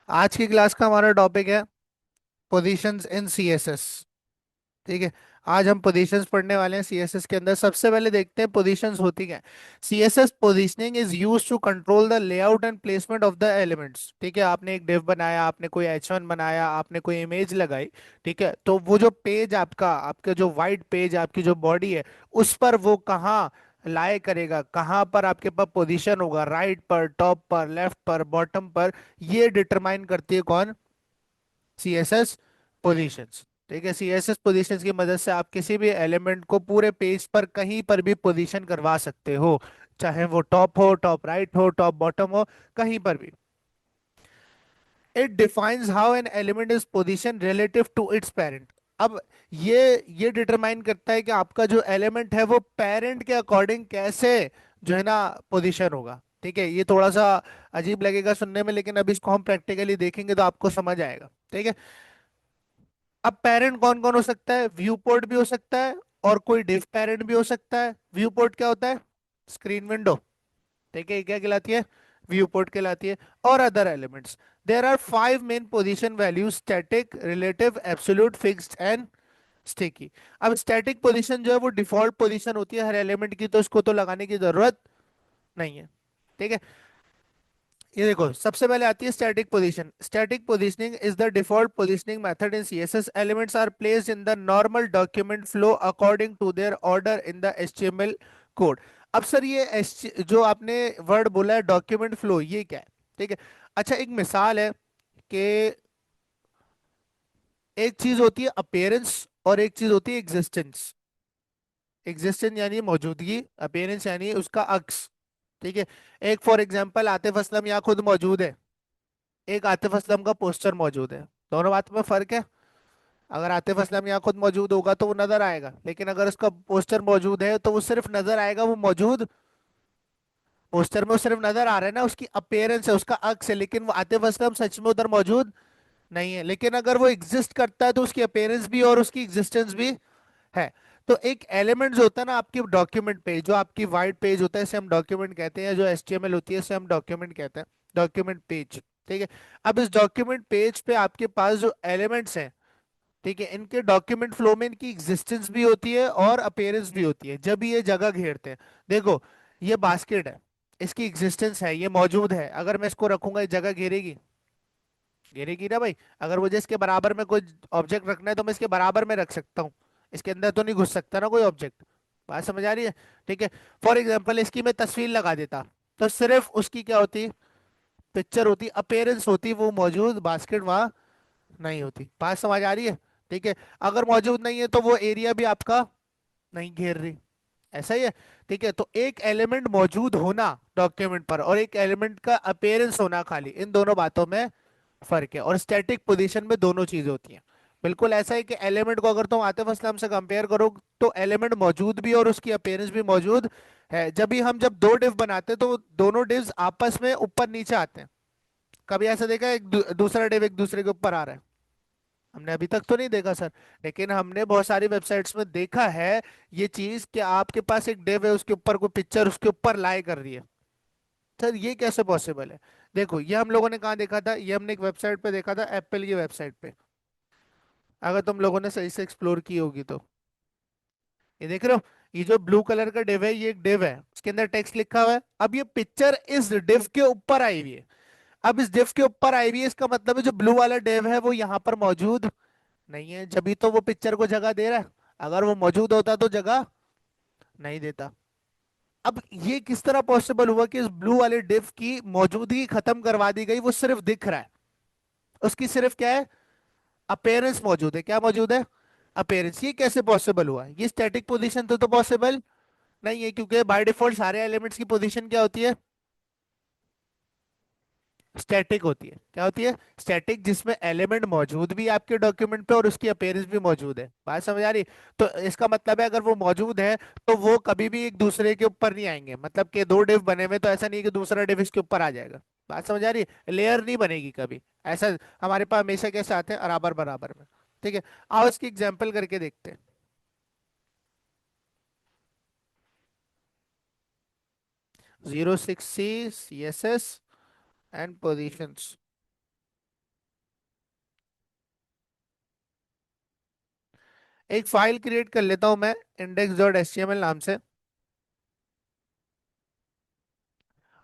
आज की क्लास का हमारा टॉपिक है पोजीशंस इन सीएसएस। ठीक है। आज हम पोजीशंस पढ़ने वाले हैं सीएसएस के अंदर। सबसे पहले देखते हैं पोजीशंस होती क्या है। CSS positioning is used to control the layout and placement of the elements. ठीक है, आपने एक डिव बनाया, आपने कोई H1 बनाया, आपने कोई इमेज लगाई। ठीक है, तो वो जो पेज आपका, आपके जो वाइट पेज, आपकी जो बॉडी है, उस पर वो कहाँ लाए करेगा, कहाँ पर आपके पास पोजीशन होगा, राइट पर, टॉप पर, लेफ्ट पर, बॉटम पर, ये डिटरमाइन करती है कौन? CSS positions. ठीक है, सीएसएस पोजीशंस की मदद से आप किसी भी एलिमेंट को पूरे पेज पर कहीं पर भी पोजीशन करवा सकते हो, चाहे वो टॉप हो, टॉप राइट हो, टॉप बॉटम हो, कहीं पर भी। It defines how an element is position relative to its parent. अब ये डिटरमाइन करता है कि आपका जो एलिमेंट है वो पेरेंट के अकॉर्डिंग कैसे जो है ना पोजीशन होगा। ठीक है, ये थोड़ा सा अजीब लगेगा सुनने में, लेकिन अब इसको हम प्रैक्टिकली देखेंगे तो आपको समझ आएगा। ठीक है। अब पेरेंट कौन कौन हो सकता है? व्यू पोर्ट भी हो सकता है, और कोई डिव पेरेंट भी हो सकता है। व्यू पोर्ट क्या होता है? Screen window. ठीक है, ये क्या कहलाती है? व्यू पोर्ट कहलाती है। और other elements. There are 5 main position values: static, relative, absolute, fixed and sticky. अब स्टैटिक पोजीशन जो है वो डिफॉल्ट पोजीशन होती है हर एलिमेंट की, तो इसको तो लगाने की जरूरत नहीं है। ठीक है, ये देखो सबसे पहले आती है static position. Static positioning is the default positioning method in CSS. Elements are placed in the normal document flow according to their order in the HTML code. अब सर ये जो आपने वर्ड बोला है डॉक्यूमेंट फ्लो, ये क्या है? ठीक है, अच्छा एक मिसाल है कि एक चीज होती है अपीयरेंस और एक चीज होती है एग्जिस्टेंस। एग्जिस्टेंस यानी मौजूदगी, अपीयरेंस यानी उसका अक्स। ठीक है, एक फॉर एग्जांपल आतिफ असलम यहाँ खुद मौजूद है, एक आतिफ असलम का पोस्टर मौजूद है। दोनों बात में फर्क है। अगर आतिफ असलम यहाँ खुद मौजूद होगा तो वो नजर आएगा, लेकिन अगर उसका पोस्टर मौजूद है तो वो सिर्फ नजर आएगा, वो मौजूद पोस्टर में वो सिर्फ नजर आ रहा है ना, उसकी अपीयरेंस है, उसका अक्स है, लेकिन वो आतिफ असलम सच में उधर मौजूद नहीं है। लेकिन अगर वो एग्जिस्ट करता है तो उसकी अपीयरेंस भी और उसकी एग्जिस्टेंस भी है। तो एक एलिमेंट जो होता है ना आपकी डॉक्यूमेंट पेज, जो आपकी वाइट पेज होता है इसे हम डॉक्यूमेंट कहते हैं, या जो एचटीएमएल होती है इसे हम डॉक्यूमेंट कहते हैं, डॉक्यूमेंट पेज। ठीक है, अब इस डॉक्यूमेंट पेज पे आपके पास जो एलिमेंट्स हैं, ठीक है, इनके डॉक्यूमेंट फ्लो में इनकी एग्जिस्टेंस भी होती है और अपीयरेंस भी होती है जब ये जगह घेरते हैं। देखो, ये बास्केट है, इसकी एग्जिस्टेंस है, ये मौजूद है। अगर मैं इसको रखूंगा ये जगह घेरेगी? घेरेगी ना भाई। अगर मुझे इसके बराबर में कोई ऑब्जेक्ट रखना है तो मैं इसके बराबर में रख सकता हूँ, इसके अंदर तो नहीं घुस सकता ना कोई ऑब्जेक्ट। बात समझ आ रही है? ठीक है, फॉर एग्जाम्पल इसकी मैं तस्वीर लगा देता, तो सिर्फ उसकी क्या होती? पिक्चर होती, अपीयरेंस होती, वो मौजूद, बास्केट वहां नहीं होती। बात समझ आ रही है? ठीक है, अगर मौजूद नहीं है तो वो एरिया भी आपका नहीं घेर रही। ऐसा ही है। ठीक है, तो एक एलिमेंट मौजूद होना डॉक्यूमेंट पर और एक एलिमेंट का अपीयरेंस होना खाली, इन दोनों बातों में फर्क है। और स्टैटिक पोजीशन में दोनों चीजें होती हैं। बिल्कुल ऐसा है कि एलिमेंट को अगर तुम आतिफ असलम से कंपेयर करो तो एलिमेंट मौजूद भी और उसकी अपीयरेंस भी मौजूद है। जब दो डिव बनाते हैं तो दोनों डिव्स आपस में ऊपर नीचे आते हैं। कभी ऐसा देखा है एक दूसरा डिव एक दूसरे के ऊपर आ रहा है? हमने अभी तक तो नहीं देखा सर, लेकिन हमने बहुत सारी वेबसाइट्स में देखा है ये चीज कि आपके पास एक डिव है, उसके ऊपर कोई पिक्चर उसके ऊपर लाई कर रही है। सर ये कैसे पॉसिबल है? देखो, ये हम लोगों ने कहाँ देखा था? ये हमने एक वेबसाइट पे देखा था, एप्पल की वेबसाइट पे। अगर तुम लोगों ने सही से एक्सप्लोर की होगी तो। ये देख रहे हो, ये जो ब्लू कलर का डिव है ये एक डिव है, उसके अंदर टेक्स्ट लिखा हुआ है। अब ये पिक्चर इस डिव के ऊपर आई हुई है। अब इस डिव के ऊपर आई हुई है, इसका मतलब है जो ब्लू वाला डिव है वो यहाँ पर मौजूद नहीं है, जब तो वो पिक्चर को जगह दे रहा है। अगर वो मौजूद होता तो जगह नहीं देता। अब ये किस तरह पॉसिबल हुआ कि इस ब्लू वाले डिव की मौजूदगी खत्म करवा दी गई? वो सिर्फ दिख रहा है, उसकी सिर्फ क्या है? अपेयरेंस मौजूद है। क्या मौजूद है? अपेयरेंस। ये कैसे पॉसिबल हुआ? ये स्टैटिक पोजीशन तो पॉसिबल नहीं है, क्योंकि बाय डिफॉल्ट सारे एलिमेंट्स की पोजीशन क्या होती है? स्टैटिक होती है। क्या होती है? स्टैटिक, जिसमें एलिमेंट मौजूद भी है आपके डॉक्यूमेंट पे और उसकी अपीयरेंस भी मौजूद है। बात समझ आ रही? तो इसका मतलब है अगर वो मौजूद है तो वो कभी भी एक दूसरे के ऊपर नहीं आएंगे। मतलब कि दो डिव बने हुए तो ऐसा नहीं है कि दूसरा डिव इसके ऊपर आ जाएगा। बात समझ आ रही है? लेयर नहीं बनेगी कभी ऐसा। हमारे पास हमेशा कैसे आते हैं? बराबर बराबर में। ठीक है, आओ इसकी एग्जाम्पल करके देखते हैं। 06C CSS and positions. एक फाइल क्रिएट कर लेता हूं मैं index.html नाम से।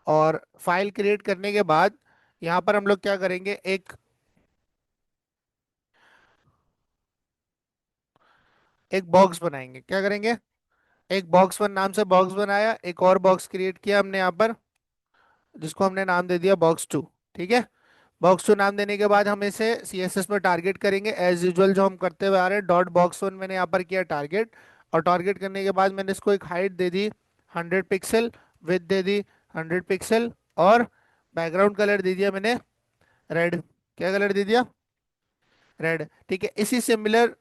और फाइल क्रिएट करने के बाद यहाँ पर हम लोग क्या करेंगे, एक बॉक्स बनाएंगे। क्या करेंगे, एक बॉक्स वन नाम से बॉक्स बनाया, एक और बॉक्स क्रिएट किया हमने यहाँ पर, जिसको हमने नाम दे दिया बॉक्स टू। ठीक है। बॉक्स टू नाम देने के बाद हम इसे CSS में टारगेट करेंगे एज यूजुअल, जो हम करते हुए आ रहे हैं। डॉट बॉक्स वन मैंने यहाँ पर किया टारगेट। और टारगेट करने के बाद मैंने इसको एक हाइट दे दी 100 पिक्सल, विड्थ दे दी 100 पिक्सल, और बैकग्राउंड कलर दे दिया मैंने रेड। क्या कलर दे दिया, रेड। ठीक है, इसी सिमिलर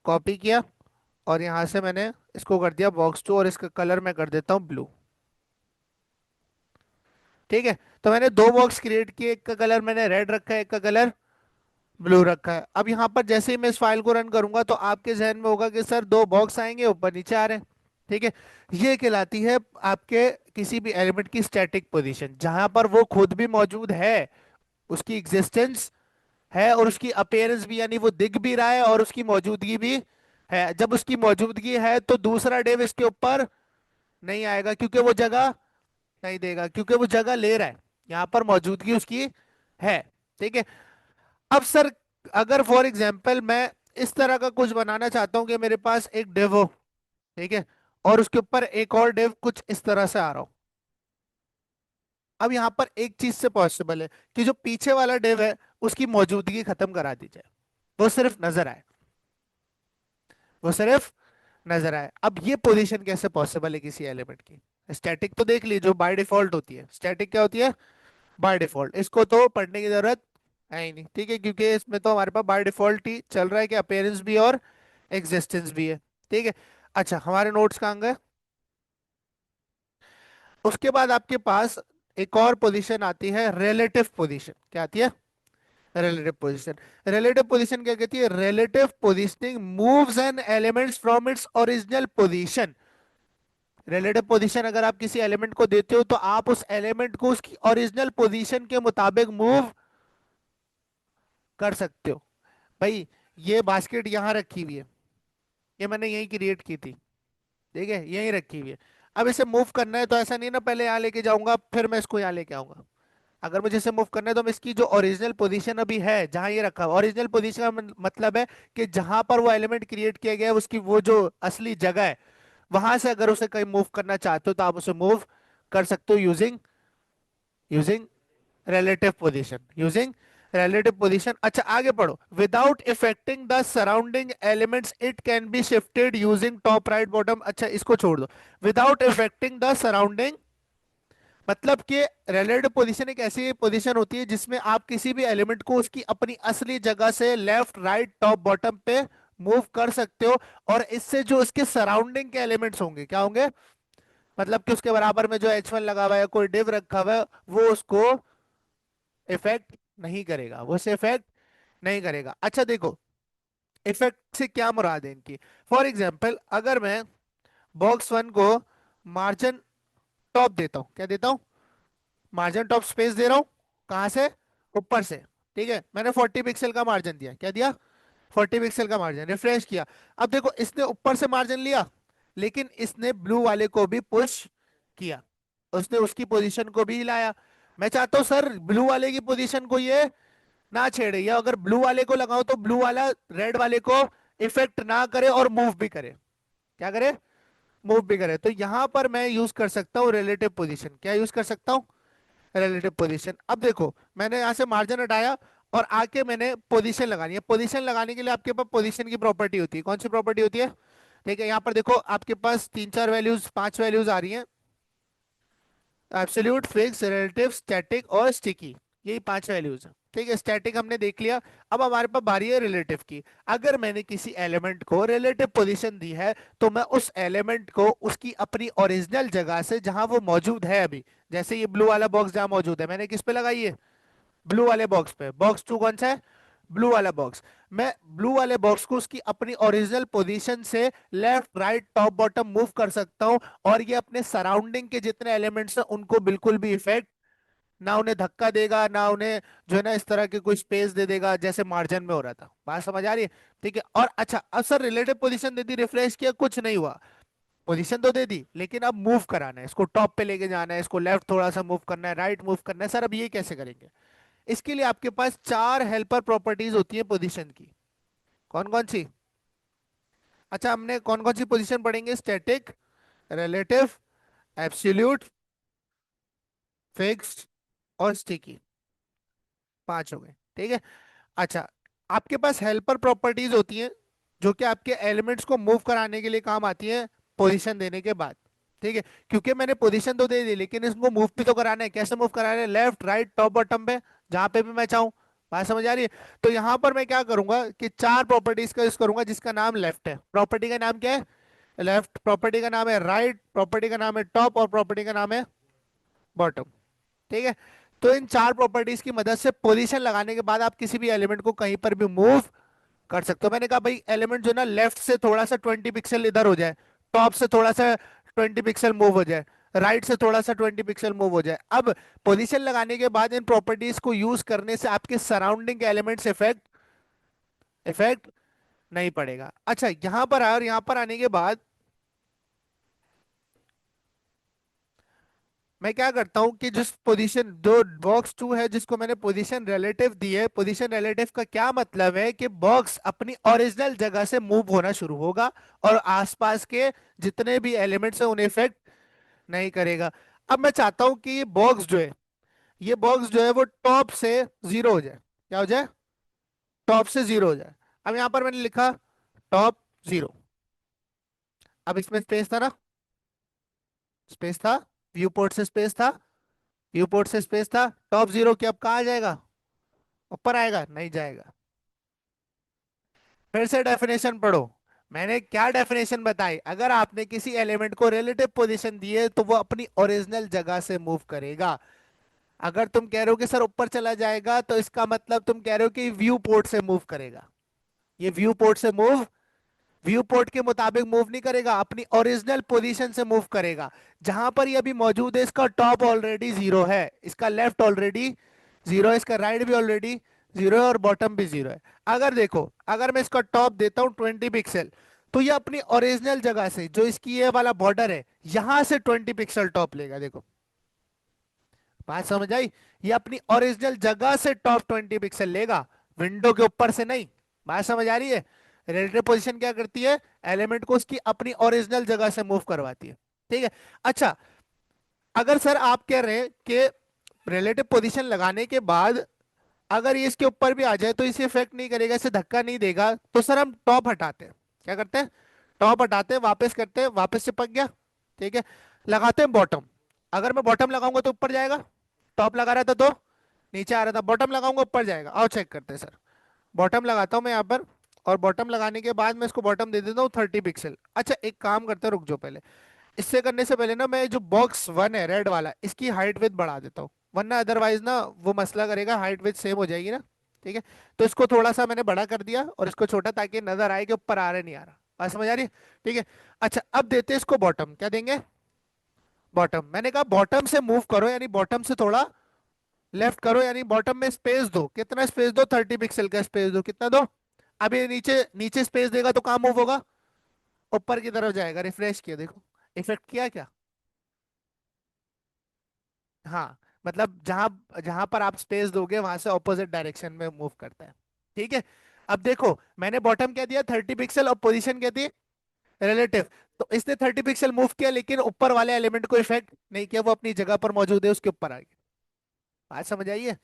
कॉपी किया, और यहाँ से मैंने इसको कर दिया बॉक्स टू, और इसका कलर मैं कर देता हूँ ब्लू। ठीक है। तो मैंने दो बॉक्स क्रिएट किए, एक का कलर मैंने रेड रखा है, एक का कलर ब्लू रखा है। अब यहाँ पर जैसे ही मैं इस फाइल को रन करूंगा तो आपके जहन में होगा कि सर दो बॉक्स आएंगे, ऊपर नीचे आ रहे हैं। ठीक है। ये कहलाती है आपके किसी भी एलिमेंट की स्टैटिक पोजीशन, जहां पर वो खुद भी मौजूद है, उसकी एग्जिस्टेंस है, और उसकी अपीयरेंस भी, यानी वो दिख भी रहा है और उसकी मौजूदगी भी है। जब उसकी मौजूदगी है तो दूसरा डेव इसके ऊपर नहीं आएगा, क्योंकि वो जगह नहीं देगा, क्योंकि वो जगह ले रहा है, यहाँ पर मौजूदगी उसकी है। ठीक है। अब सर, अगर फॉर एग्जाम्पल मैं इस तरह का कुछ बनाना चाहता हूं कि मेरे पास एक डिव हो, ठीक है, और उसके ऊपर एक और डिव कुछ इस तरह से आ रहा हो। अब यहां पर एक चीज से पॉसिबल है कि जो पीछे वाला डिव है उसकी मौजूदगी खत्म करा दी जाए, वो सिर्फ नजर आए, वो सिर्फ नजर आए। अब ये पोजीशन कैसे पॉसिबल है किसी एलिमेंट की? स्टैटिक तो देख लीजिए, जो बाय डिफॉल्ट होती है स्टैटिक क्या होती है, बाय डिफॉल्ट। इसको तो पढ़ने की जरूरत है ही नहीं, ठीक है, क्योंकि इसमें तो हमारे पास बाय डिफॉल्ट ही चल रहा है कि अपेयरेंस भी और एग्जिस्टेंस भी है। ठीक है। अच्छा, हमारे नोट्स कहाँ गए? उसके बाद आपके पास एक और पोजीशन आती है, रिलेटिव पोजीशन। क्या आती है? Relative position. रिलेटिव पोजीशन क्या कहती है? Relative positioning moves an elements from its original position. Relative position अगर आप किसी एलिमेंट को देते हो तो आप उस एलिमेंट को उसकी ओरिजिनल पोजीशन के मुताबिक मूव कर सकते हो। भाई, ये बास्केट यहाँ रखी हुई है, ये मैंने यही क्रिएट की थी, ठीक है, यहीं रखी हुई है। अब इसे मूव करना है तो ऐसा नहीं ना पहले यहाँ लेके जाऊंगा फिर मैं इसको यहाँ लेके आऊंगा। अगर मुझे इसे मूव करना है तो मैं इसकी जो ओरिजिनल पोजीशन अभी है, जहां ये रखा हुआ, ओरिजिनल पोजीशन का मतलब है कि जहां पर वो एलिमेंट क्रिएट किया गया है उसकी वो जो असली जगह है, वहां से अगर उसे कहीं मूव करना चाहते हो तो आप उसे मूव कर सकते हो using using relative position, using relative position. अच्छा, आगे पढ़ो। Without affecting the surrounding elements it can be shifted using top right bottom. अच्छा, इसको छोड़ दो। विदाउट इफेक्टिंग द सराउंडिंग मतलब कि रिलेटिव पोजीशन एक ऐसी पोजीशन होती है जिसमें आप किसी भी एलिमेंट को उसकी अपनी असली जगह से लेफ्ट राइट टॉप बॉटम पे मूव कर सकते हो, और इससे जो उसके सराउंडिंग के एलिमेंट्स होंगे क्या होंगे, मतलब कि उसके बराबर में जो H1 लगा हुआ है, कोई डिव रखा हुआ है, वो उसको इफेक्ट नहीं करेगा, वो से इफेक्ट नहीं करेगा। अच्छा देखो, इफेक्ट से क्या मुराद है इनकी। फॉर एग्जाम्पल, अगर मैं बॉक्स वन को मार्जिन टॉप देता हूं, क्या देता हूं, मार्जिन टॉप स्पेस दे रहा हूं, कहां से, ऊपर से। ठीक है, मैंने 40 पिक्सल का मार्जिन दिया, क्या दिया, 40 पिक्सल का मार्जिन, रिफ्रेश किया। अब देखो, इसने ऊपर से मार्जिन लिया, लेकिन इसने ब्लू वाले को भी पुश किया, उसने उसकी पोजीशन को भी हिलाया। मैं चाहता हूं सर ब्लू वाले की पोजीशन को ये ना छेड़े, या अगर ब्लू वाले को लगाओ तो ब्लू वाला रेड वाले को इफेक्ट ना करे और मूव भी करे। क्या करे, मूव भी करे। तो यहां पर मैं यूज कर सकता हूं रिलेटिव पोजीशन। क्या यूज कर सकता हूं, रिलेटिव पोजीशन। अब देखो, मैंने यहां से मार्जिन हटाया और आके मैंने पोजीशन लगानी है। पोजीशन लगाने के लिए आपके पास पोजीशन की प्रॉपर्टी होती है। कौन सी प्रॉपर्टी होती है? ठीक है, यहाँ पर देखो आपके पास तीन चार वैल्यूज, पांच वैल्यूज आ रही हैं, एब्सोल्यूट, फिक्स, रिलेटिव, स्टैटिक और स्टिकी। यही पांच वैल्यूज हैं। ठीक है, स्टैटिक हमने देख लिया। अब हमारे पास बारी है रिलेटिव की। अगर मैंने किसी एलिमेंट को रिलेटिव पोजीशन दी है तो मैं उस एलिमेंट को उसकी अपनी ओरिजिनल जगह से जहां वो मौजूद है अभी, जैसे ये ब्लू वाला बॉक्स जहां मौजूद है, मैंने किस पे लगाई है, ब्लू वाले बॉक्स पे। बॉक्स टू कौन सा है, ब्लू वाला बॉक्स। मैं ब्लू वाले बॉक्स को उसकी अपनी ओरिजिनल पोजीशन से left right top bottom move कर सकता हूं, और ये अपने सराउंडिंग के जितने एलिमेंट्स हैं उनको बिल्कुल भी इफेक्ट ना उन्हें धक्का देगा, ना उन्हें जो है ना इस तरह के कोई स्पेस दे देगा जैसे मार्जिन में हो रहा था। बात समझ आ रही है? ठीक है। और अच्छा, अब सर रिलेटिव पोजीशन दे दी, रिफ्रेश किया, कुछ नहीं हुआ। पोजीशन तो दे दी, लेकिन अब मूव कराना है, इसको टॉप पे लेके जाना है, इसको लेफ्ट थोड़ा सा मूव करना है, राइट मूव करना है। सर अब ये कैसे करेंगे? इसके लिए आपके पास चार हेल्पर प्रॉपर्टीज होती है पोजीशन की। कौन कौन सी? अच्छा, हमने कौन कौन सी पोजीशन पढ़ेंगे? स्टैटिक, रिलेटिव, एब्सोल्यूट, फिक्स्ड और स्टिकी। पांच हो गए, ठीक है। अच्छा, आपके पास हेल्पर प्रॉपर्टीज होती हैं जो कि आपके एलिमेंट्स को मूव कराने के लिए काम आती हैं पोजीशन देने के बाद। ठीक है। क्योंकि मैंने पोजीशन तो दे दी, लेकिन इसको मूव भी तो कराना है। कैसे मूव कराना है? लेफ्ट, राइट, टॉप, बॉटम पे, जहां पे भी मैं चाहूं। बात समझ आ रही है? तो यहां पर मैं क्या करूंगा कि चार प्रॉपर्टीज का यूज करूंगा, जिसका नाम लेफ्ट है। प्रॉपर्टी का नाम क्या है? लेफ्ट। प्रॉपर्टी का नाम है राइट। प्रॉपर्टी का नाम है टॉप। और प्रॉपर्टी का नाम है बॉटम। ठीक है। तो इन चार प्रॉपर्टीज की मदद से पोजीशन लगाने के बाद आप किसी भी एलिमेंट को कहीं पर भी मूव कर सकते हो। मैंने कहा भाई एलिमेंट जो ना लेफ्ट से थोड़ा सा 20 पिक्सल इधर हो जाए, टॉप से थोड़ा सा 20 पिक्सल मूव हो जाए, राइट से थोड़ा सा 20 पिक्सल मूव हो जाए। अब पोजीशन लगाने के बाद इन प्रॉपर्टीज को यूज करने से आपके सराउंडिंग के एलिमेंट्स इफेक्ट इफेक्ट नहीं पड़ेगा। अच्छा, यहां पर आए और यहां पर आने के बाद मैं क्या करता हूं कि जिस पोजीशन जो बॉक्स टू है, जिसको मैंने पोजीशन रिलेटिव दी है, पोजीशन रिलेटिव का क्या मतलब है कि बॉक्स अपनी ओरिजिनल जगह से मूव होना शुरू होगा और आसपास के जितने भी एलिमेंट्स हैं उन्हें इफेक्ट नहीं करेगा। अब मैं चाहता हूं कि ये बॉक्स जो है, ये बॉक्स जो है वो टॉप से जीरो हो जाए। क्या हो जाए? टॉप से जीरो हो जाए। अब यहां पर मैंने लिखा टॉप जीरो। अब इसमें स्पेस था ना? स्पेस था। व्यू पोर्ट से स्पेस था। व्यू पोर्ट से स्पेस था। टॉप जीरो के अब कहाँ आ जाएगा? ऊपर आएगा? नहीं जाएगा। फिर से डेफिनेशन पढ़ो। मैंने क्या डेफिनेशन बताई? अगर आपने किसी एलिमेंट को रिलेटिव पोजीशन दी है तो वो अपनी ओरिजिनल जगह से मूव करेगा। अगर तुम कह रहे हो कि सर ऊपर चला जाएगा, तो इसका मतलब तुम कह रहे हो कि व्यू पोर्ट से मूव करेगा। ये व्यू पोर्ट से मूव, व्यू पोर्ट के मुताबिक मूव नहीं करेगा, अपनी ओरिजिनल पोजीशन से मूव करेगा। जहां पर ये अभी मौजूद है, इसका टॉप ऑलरेडी जीरो है, इसका लेफ्ट ऑलरेडी जीरो है, इसका राइट भी ऑलरेडी जीरो है और बॉटम भी जीरो है। अगर देखो, अगर मैं इसका टॉप देता हूं 20 पिक्सल, तो ये अपनी ओरिजिनल जगह से, जो इसकी ये वाला बॉर्डर है, यहां से 20 पिक्सल टॉप लेगा। देखो, बात समझ आई? ये अपनी ओरिजिनल जगह से टॉप 20 पिक्सल लेगा, विंडो के ऊपर से नहीं। बात समझ आ रही है? रिलेटिव पोजीशन क्या करती है? एलिमेंट को उसकी अपनी ओरिजिनल जगह से मूव करवाती है। ठीक है। अच्छा, अगर सर आप कह रहे हैं कि रिलेटिव पोजीशन लगाने के बाद अगर ये इसके ऊपर भी आ जाए तो इसे इफेक्ट नहीं करेगा, इसे धक्का नहीं देगा, तो सर हम टॉप हटाते हैं। क्या करते हैं? टॉप हटाते हैं, वापस करते हैं, वापस चिपक गया। ठीक है। लगाते हैं बॉटम। अगर मैं बॉटम लगाऊंगा तो ऊपर जाएगा। टॉप लगा रहा था तो नीचे आ रहा था। बॉटम लगाऊंगा ऊपर जाएगा। आओ चेक करते हैं सर। बॉटम लगाता हूं मैं यहाँ पर, और बॉटम लगाने के बाद मैं इसको बॉटम दे देता हूँ 30 पिक्सल। अच्छा, एक काम करते हैं, रुक जाओ पहले। इससे करने से पहले ना मैं जो बॉक्स वन है रेड वाला, इसकी हाइट विड्थ बढ़ा देता हूँ, वरना अदरवाइज ना वो मसला करेगा, हाइट विड्थ सेम हो जाएगी ना। ठीक है। तो इसको थोड़ा सा मैंने बड़ा कर दिया और इसको छोटा, ताकि नजर आए कि ऊपर आ रहा नहीं आ रहा। बात समझ आ रही है? ठीक है। अच्छा, अब देते हैं इसको बॉटम। क्या देंगे? बॉटम। मैंने कहा बॉटम से मूव करो, यानी बॉटम से थोड़ा लेफ्ट करो, यानी बॉटम में स्पेस दो। कितना स्पेस दो? 30 पिक्सल का स्पेस दो। कितना दो? अब ये नीचे नीचे स्पेस देगा तो कहाँ मूव होगा? ऊपर की तरफ जाएगा। रिफ्रेश किया, देखो इफेक्ट किया क्या? हाँ, मतलब जहां जहां पर आप स्पेस दोगे वहां से ऑपोजिट डायरेक्शन में मूव करता है। ठीक है। अब देखो, मैंने बॉटम क्या दिया? 30 पिक्सल, और पोजीशन क्या दी? रिलेटिव। तो इसने 30 पिक्सल मूव किया, लेकिन ऊपर वाले एलिमेंट को इफेक्ट नहीं किया, वो अपनी जगह पर मौजूद है, उसके ऊपर आ गया। बात समझ आई है?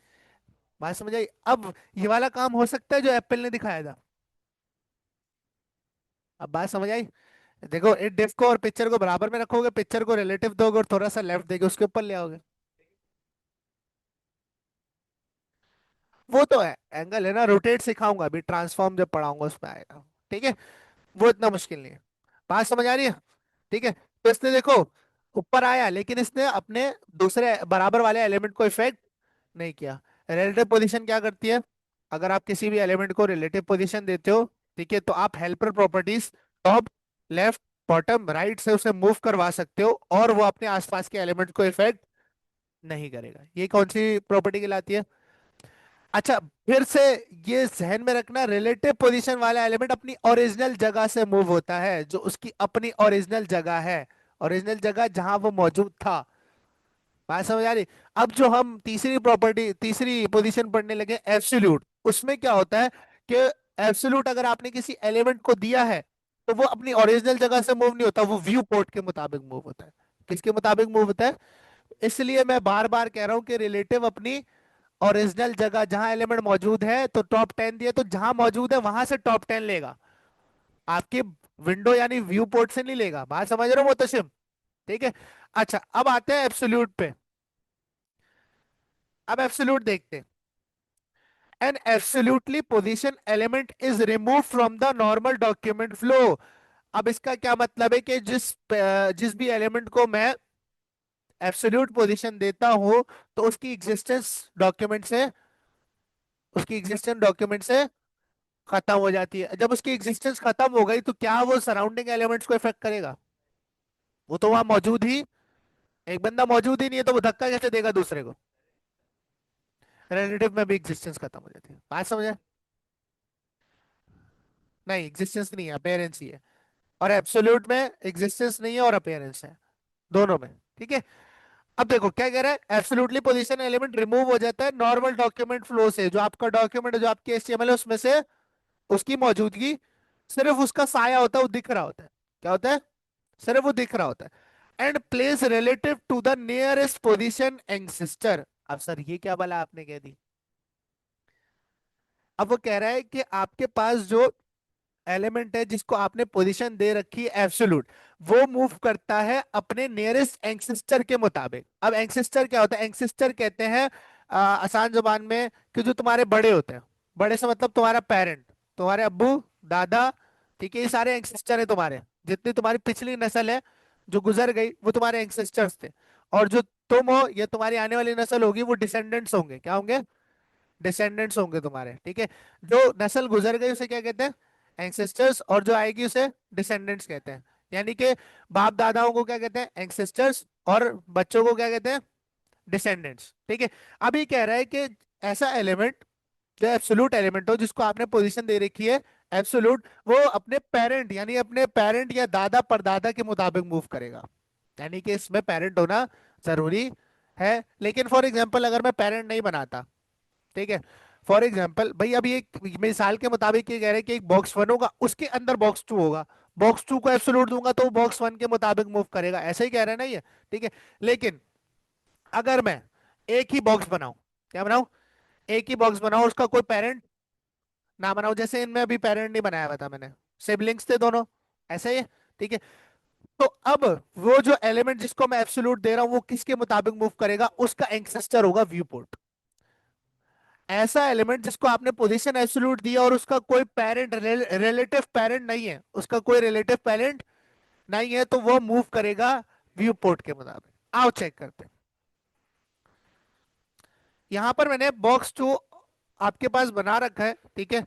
बात समझ आई? अब ये वाला काम हो सकता है जो एप्पल ने दिखाया था। अब बात समझ आई? देखो, इस डिफ को और पिक्चर को बराबर में रखोगे, पिक्चर को रिलेटिव दोगे और थोड़ा सा लेफ्ट देगे, उसके ऊपर ले आओगे। वो तो है, एंगल है ना, रोटेट सिखाऊंगा अभी, ट्रांसफॉर्म जब पढ़ाऊंगा उसमें आएगा। ठीक है। वो इतना मुश्किल नहीं है। बात समझ आ रही है? ठीक है। तो इसने देखो ऊपर आया, लेकिन इसने अपने दूसरे बराबर वाले एलिमेंट को इफेक्ट नहीं किया। रिलेटिव पोजीशन क्या करती है? अगर आप किसी भी एलिमेंट को रिलेटिव पोजीशन देते हो, ठीक है, तो आप helper properties top, left, bottom, right से उसे मूव करवा सकते हो, और वो अपने आसपास के एलिमेंट को इफेक्ट नहीं करेगा। ये कौन सी प्रॉपर्टी कहलाती है? अच्छा, फिर से ये जहन में रखना, रिलेटिव पोजीशन वाला एलिमेंट अपनी ओरिजिनल जगह से मूव होता है, जो उसकी अपनी ओरिजिनल जगह है, ओरिजिनल जगह जहां वो मौजूद था। बात समझ आ रही? अब जो हम तीसरी प्रॉपर्टी, तीसरी पोजीशन पढ़ने लगे, एब्सोल्यूट, उसमें क्या होता है कि एब्सोल्यूट अगर आपने किसी एलिमेंट को दिया है तो वो अपनी ओरिजिनल जगह से मूव नहीं होता, वो व्यू पोर्ट के मुताबिक मूव होता है। किसके मुताबिक मूव होता है? इसलिए मैं बार बार कह रहा हूं कि रिलेटिव अपनी ओरिजिनल जगह जहां एलिमेंट मौजूद है, तो टॉप 10 दिए तो जहां मौजूद है वहां से टॉप 10 लेगा, आपके विंडो यानी व्यू पोर्ट से नहीं लेगा। बात समझ रहे हो मुतशिम? ठीक है। अच्छा, अब आते हैं एब्सोल्यूट पे। अब एब्सोल्यूट देखते हैं। An absolutely position element is remove from the normal document flow. अब इसका क्या मतलब है कि जिस भी एलिमेंट को मैं एब्सोल्यूट पोजीशन देता हूं तो उसकी एग्जिस्टेंस डॉक्यूमेंट से खत्म हो जाती है। जब उसकी एग्जिस्टेंस खत्म हो गई तो क्या वो सराउंडिंग एलिमेंट्स को इफेक्ट करेगा? वो तो वहां मौजूद ही, एक बंदा मौजूद ही नहीं है तो वो धक्का कैसे देगा दूसरे को? रिलेटिव में भी एग्जिस्टेंस खत्म हो जाती है। बात समझे? नहीं, एग्जिस्टेंस नहीं है, अपेयरेंस ही है। और एब्सोल्यूट में एग्जिस्टेंस नहीं है और अपेयरेंस है, दोनों में। ठीक है। अब देखो क्या कह रहा है, एब्सोल्युटली पोजीशन एलिमेंट रिमूव हो जाता है नॉर्मल डॉक्यूमेंट फ्लो से, जो आपका डॉक्यूमेंट है, जो आपके एचटीएमएल है, उसमें से उसकी मौजूदगी, सिर्फ उसका साया होता है, वो दिख रहा होता है। क्या होता है? सिर्फ वो दिख रहा होता है। And place relative to the nearest position ancestor. अब सर ये क्या भला आपने कह दी? अब वो कह रहा है कि आपके पास जो एलिमेंट है जिसको आपने पोजीशन दे रखी है एब्सोल्यूट, वो मूव करता है अपने नियरेस्ट एंसेस्टर के मुताबिक। अब एंसेस्टर क्या होता है? एंसेस्टर कहते हैं आसान जुबान में कि जो तुम्हारे बड़े होते हैं। बड़े से मतलब तुम्हारा पेरेंट, तुम्हारे अब्बू, दादा, ठीक है, ये सारे एंसेस्टर है तुम्हारे। जितनी तुम्हारी पिछली नस्ल है जो गुजर गई वो तुम्हारे एंसेस्टर्स थे। और जो तुम हो, ये तुम्हारी आने वाली नस्ल होगी, वो डिसेंडेंट्स होंगे। क्या होंगे? डिसेंडेंट्स होंगे तुम्हारे। ठीक है। जो नस्ल गुजर गई उसे क्या कहते हैं? एंसेस्टर्स। और जो आएगी उसे डिसेंडेंट्स कहते हैं। यानी कि बाप दादाओं को क्या कहते हैं? एंसेस्टर्स। और बच्चों को क्या कहते हैं? डिसेंडेंट्स। ठीक है। अभी कह रहा है कि ऐसा एलिमेंट जो एब्सोल्यूट एलिमेंट हो, जिसको आपने पोजीशन दे रखी है एब्सोल्यूट, वो अपने पेरेंट यानी अपने पेरेंट या दादा परदादा के मुताबिक मूव करेगा। यानी कि इसमें पेरेंट होना जरूरी है। लेकिन फॉर एग्जाम्पल अगर मैं पेरेंट नहीं बनाता, ठीक है, फॉर एग्जाम्पल भाई, अभी एक मिसाल के मुताबिक ये कह रहे हैं कि एक बॉक्स वन होगा, उसके अंदर बॉक्स टू होगा। बॉक्स टू को एब्सोल्यूट दूंगा तो बॉक्स वन के मुताबिक मूव करेगा, ऐसा ही कह रहे हैं ना ये? ठीक है। लेकिन अगर मैं एक ही बॉक्स बनाऊं, क्या बनाऊं? एक ही बॉक्स बनाऊं, उसका कोई पेरेंट ना बनाऊं, जैसे इनमें अभी पेरेंट नहीं बनाया हुआ था मैंने, सिबलिंग्स थे दोनों, ऐसे ही। ठीक है। तो अब वो जो एलिमेंट जिसको मैं एब्सोल्यूट दे रहा हूं वो किसके मुताबिक मूव करेगा? उसका एंसेस्टर होगा व्यू पोर्ट। ऐसा एलिमेंट जिसको आपने पोजीशन एब्सोल्यूट दिया और उसका कोई पेरेंट, रिलेटिव पेरेंट नहीं है, उसका कोई रिलेटिव पेरेंट नहीं है, तो वो मूव करेगा व्यू पोर्ट के मुताबिक। आओ चेक करते हैं। यहां पर मैंने बॉक्स टू आपके पास बना रखा है, ठीक है,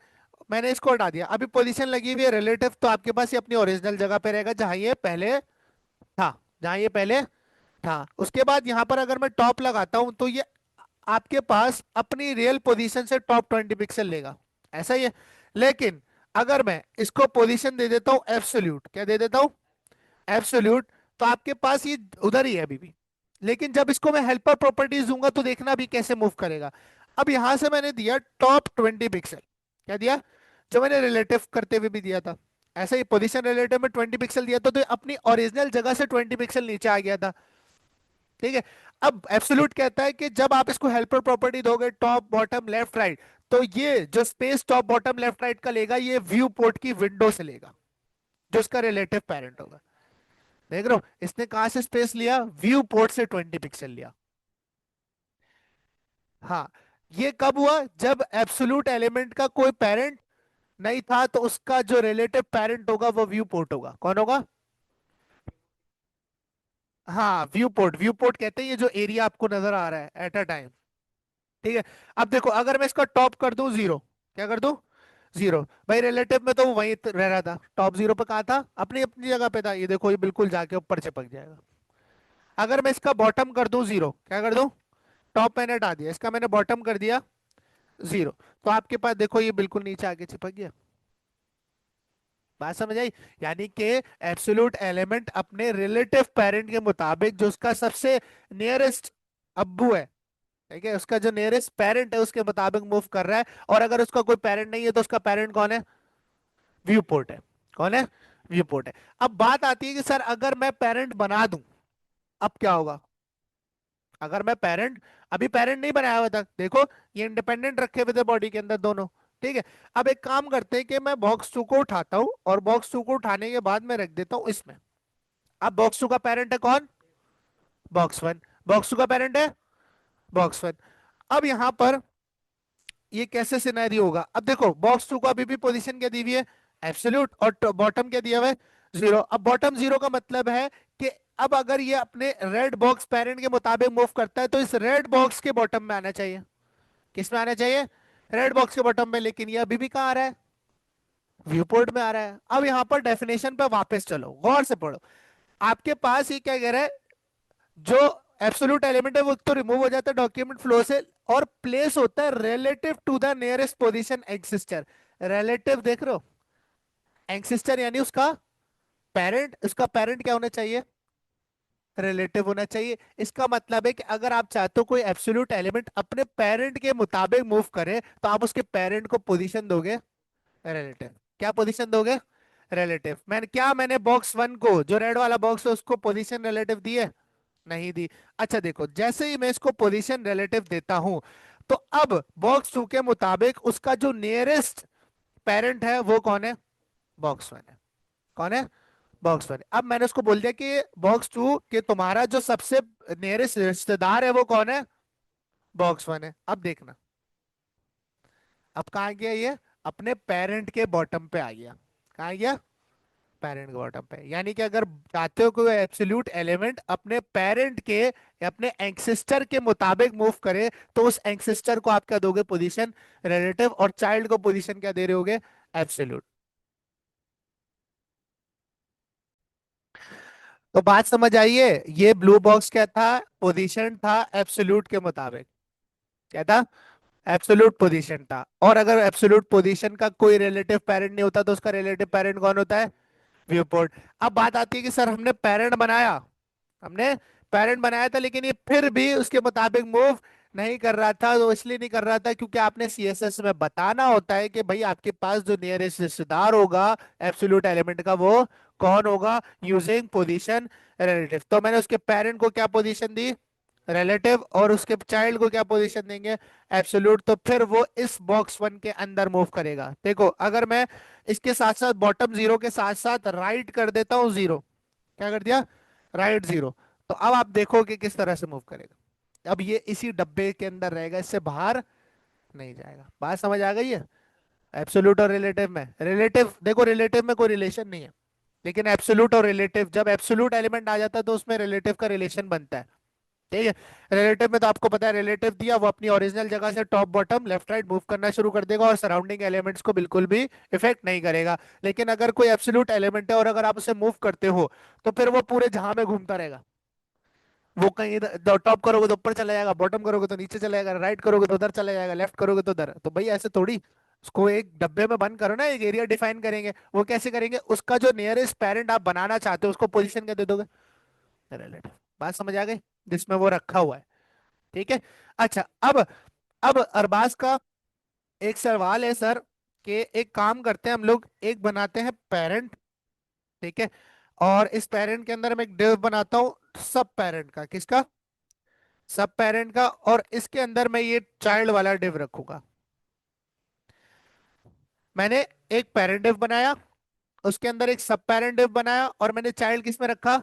मैंने इसको हटा दिया। अभी पोजीशन लगी हुई है रिलेटिव, तो आपके पास ये अपनी ओरिजिनल जगह पे रहेगा जहां ये पहले था, जहां ये पहले था। उसके बाद यहां पर अगर मैं टॉप लगाता हूं तो ये आपके पास अपनी रियल पोजीशन से टॉप 20 पिक्सल लेगा, ऐसा ही है। लेकिन अगर मैं इसको पोजीशन दे देता हूं एब्सोल्यूट, क्या दे देता हूं? एब्सोल्यूट, तो आपके पास ये उधर ही है अभी भी। लेकिन जब इसको मैं हेल्पर प्रॉपर्टीज दूंगा तो देखना भी कैसे मूव करेगा। अब यहां से मैंने दिया टॉप 20 पिक्सल, क्या दिया? जो मैंने रिलेटिव करते हुए भी दिया था, ऐसे ही पोजीशन रिलेटिव में 20 पिक्सल दिया था, तो ये अपनी ओरिजिनल जगह से 20 पिक्सल नीचे आ गया था। ठीक है। अब एब्सोल्यूट कहता है कि जब आप इसको हेल्पर प्रॉपर्टी दोगे टॉप बॉटम लेफ्ट राइट, तो ये जो space top bottom left right का लेगा, ये व्यू पोर्ट की विंडो से लेगा, जो उसका रिलेटिव पेरेंट होगा। देख रहे हो, इसने कहां से स्पेस लिया? व्यू पोर्ट से 20 पिक्सल लिया। हाँ। ये कब हुआ? जब एब्सोल्यूट एलिमेंट का कोई पेरेंट नहीं था, तो उसका जो रिलेटिव पेरेंट होगा वो व्यू पोर्ट होगा। कौन होगा? हाँ, व्यू पोर्ट। व्यू पोर्ट कहते हैं ये जो एरिया आपको नजर आ रहा है एट अ टाइम। ठीक है। अब देखो अगर मैं इसका टॉप कर दूं जीरो, क्या कर दूं? जीरो। भाई रिलेटिव में तो वो वहीं रह रहा था, टॉप जीरो पे कहाँ था? अपनी अपनी जगह पे था। ये देखो ये बिल्कुल जाके ऊपर चिपक जाएगा। अगर मैं इसका बॉटम कर दूं जीरो, क्या कर दूं? टॉप मैंने हटा दिया, इसका मैंने बॉटम कर दिया 0। तो आपके पास देखो ये बिल्कुल नीचे आके चिपक गया। बात समझ आई? यानी कि एब्सोल्यूट एलिमेंट अपने रिलेटिव पेरेंट के मुताबिक जो उसका सबसे नियरेस्ट अब्बू है, ठीक है, उसका जो नियरेस्ट पेरेंट है उसके मुताबिक मूव कर रहा है। और अगर उसका कोई पेरेंट नहीं है तो उसका पेरेंट कौन है? व्यू पोर्ट है। कौन है? व्यू पोर्ट है। अब बात आती है कि सर अगर मैं पेरेंट बना दूं, अब क्या होगा? अगर मैं पेरेंट, अभी पेरेंट नहीं बनाया हुआ था देखो, ये इंडिपेंडेंट रखे हुए थे बॉडी के अंदर दोनों, ठीक है। अब एक काम करते हैं कि मैं बॉक्स टू को उठाता हूं और बॉक्स टू को उठाने के बाद मैं रख देता हूं इसमें। अब बॉक्स टू का पेरेंट है कौन? Box one. बॉक्स टू का पेरेंट है बॉक्स वन। अब यहां पर ये कैसे सिनेरियो होगा? अब देखो बॉक्स टू को अभी भी पोजीशन क्या दी हुई है? एब्सोल्यूट। और बॉटम क्या दिया हुआ है? 0। अब बॉटम 0 का मतलब है कि अब अगर ये अपने रेड बॉक्स पेरेंट के मुताबिक मूव करता है तो इस रेड बॉक्स के बॉटम में आना चाहिए। किस में आना चाहिए? रेड बॉक्स के बॉटम में। लेकिन ये अभी भी कहाँ आ रहा है? व्यू पोर्ट में आ रहा है। अब यहां पर डेफिनेशन पे वापस चलो, गौर से पढ़ो। आपके पास ये क्या कह रहा है? जो एब्सोल्यूट एलिमेंट है वो तो रिमूव हो जाता है डॉक्यूमेंट फ्लो से और प्लेस होता है relative to the nearest position एग्जिस्टर। रिलेटिव देख रहे हो? एग्जिस्टर यानी उसका पेरेंट, उसका पेरेंट क्या होना चाहिए? रिलेटिव होना चाहिए। इसका मतलब है कि अगर आप चाहते हो कोई एब्सोल्यूट एलिमेंट अपने पेरेंट के मुताबिक मूव करे तो आप उसके पेरेंट को पोजीशन दोगे रिलेटिव। क्या पोजीशन दोगे? रिलेटिव। मैंने बॉक्स वन को, जो रेड वाला बॉक्स है, उसको पोजीशन रिलेटिव दी है? नहीं दी। अच्छा देखो, जैसे ही मैं इसको पोजीशन रिलेटिव देता हूं तो अब बॉक्स टू के मुताबिक उसका जो नियरेस्ट पेरेंट है वो कौन है? बॉक्स वन है। कौन है? Box one. अब मैंने उसको बोल दिया कि बॉक्स टू के तुम्हारा जो सबसे नियरेस्ट रिश्तेदार है वो कौन है? बॉक्स वन है। अब देखना, अब कहाँ गया ये? अपने पेरेंट के बॉटम पे आ गया। कहाँ गया? पेरेंट के बॉटम पे। यानी कि अगर चाहते हो कोई एब्सोल्यूट एलिमेंट अपने पेरेंट के या अपने एंसेस्टर के मुताबिक मूव करे तो उस एंसेस्टर को आप क्या दोगे? Position relative. और चाइल्ड को पोजीशन क्या दे रहे होगे? एब्सोल्यूट। तो बात समझ आइए, ये ब्लू बॉक्स क्या था? पोजीशन था एब्सोल्यूट के मुताबिक। क्या था? एब्सोल्यूट पोजीशन था। और अगर एब्सोल्यूट पोजीशन का कोई रिलेटिव पेरेंट नहीं होता तो उसका रिलेटिव पेरेंट कौन होता है? View port. अब बात आती है कि सर हमने पेरेंट बनाया, हमने पेरेंट बनाया था लेकिन ये फिर भी उसके मुताबिक मूव नहीं कर रहा था। तो इसलिए नहीं कर रहा था क्योंकि आपने सीएसएस में बताना होता है कि भाई आपके पास जो नियरेस्ट रिश्तेदार होगा एब्सोल्यूट एलिमेंट का वो कौन होगा? Using position relative. तो मैंने उसके पेरेंट को क्या पोजीशन दी? रिलेटिव। और उसके चाइल्ड को क्या पोजीशन देंगे? एब्सोल्यूट। तो फिर वो इस बॉक्स वन के अंदर मूव करेगा। देखो अगर मैं इसके साथ साथ बॉटम 0 के साथ साथ राइट कर देता हूँ 0। क्या कर दिया? राइट 0। तो अब आप देखो कि किस तरह से मूव करेगा। अब ये इसी डब्बे के अंदर रहेगा, इससे बाहर नहीं जाएगा। बात समझ आ गई है? एब्सोल्यूट और रिलेटिव में, रिलेटिव देखो रिलेटिव में कोई रिलेशन नहीं है, लेकिन एब्सोल्यूट और रिलेटिव, जब एब्सोल्यूट एलिमेंट आ जाता है तो उसमें रिलेटिव का रिलेशन बनता है। ठीक है। रिलेटिव में तो आपको पता है, रिलेटिव दिया वो अपनी ओरिजिनल जगह से top bottom left right move करना शुरू कर देगा और सराउंडिंग एलिमेंट्स को बिल्कुल भी इफेक्ट नहीं करेगा। लेकिन अगर कोई एब्सोल्यूट एलिमेंट है और अगर आप उसे मूव करते हो तो फिर वो पूरे जहां में घूमता रहेगा। वो कहीं टॉप करोगे तो ऊपर चला जाएगा, बॉटम करोगे तो नीचे चला जाएगा, राइट करोगे तो उधर चला जाएगा, लेफ्ट करोगे तो उधर। तो भाई ऐसे थोड़ी उसको एक डब्बे में बंद करो ना, एक एरिया डिफाइन करेंगे। वो कैसे करेंगे? उसका जो नियरेस्ट पेरेंट आप बनाना चाहते हो उसको पोजीशन क्या दे दोगे? रिलेटिव। बात समझ आ गई? जिसमें वो रखा हुआ है। ठीक है। अच्छा अब अरबाज का एक सवाल है सर, कि एक काम करते हैं हम लोग, एक बनाते हैं पेरेंट, ठीक है, और इस पेरेंट के अंदर मैं एक डिव बनाता हूँ सब पेरेंट का। किसका? सब पेरेंट का। और इसके अंदर मैं ये चाइल्ड वाला डिव रखूंगा। मैंने एक पेरेंट डिव बनाया, उसके अंदर एक सब पेरेंट डिव बनाया और मैंने चाइल्ड किस में रखा?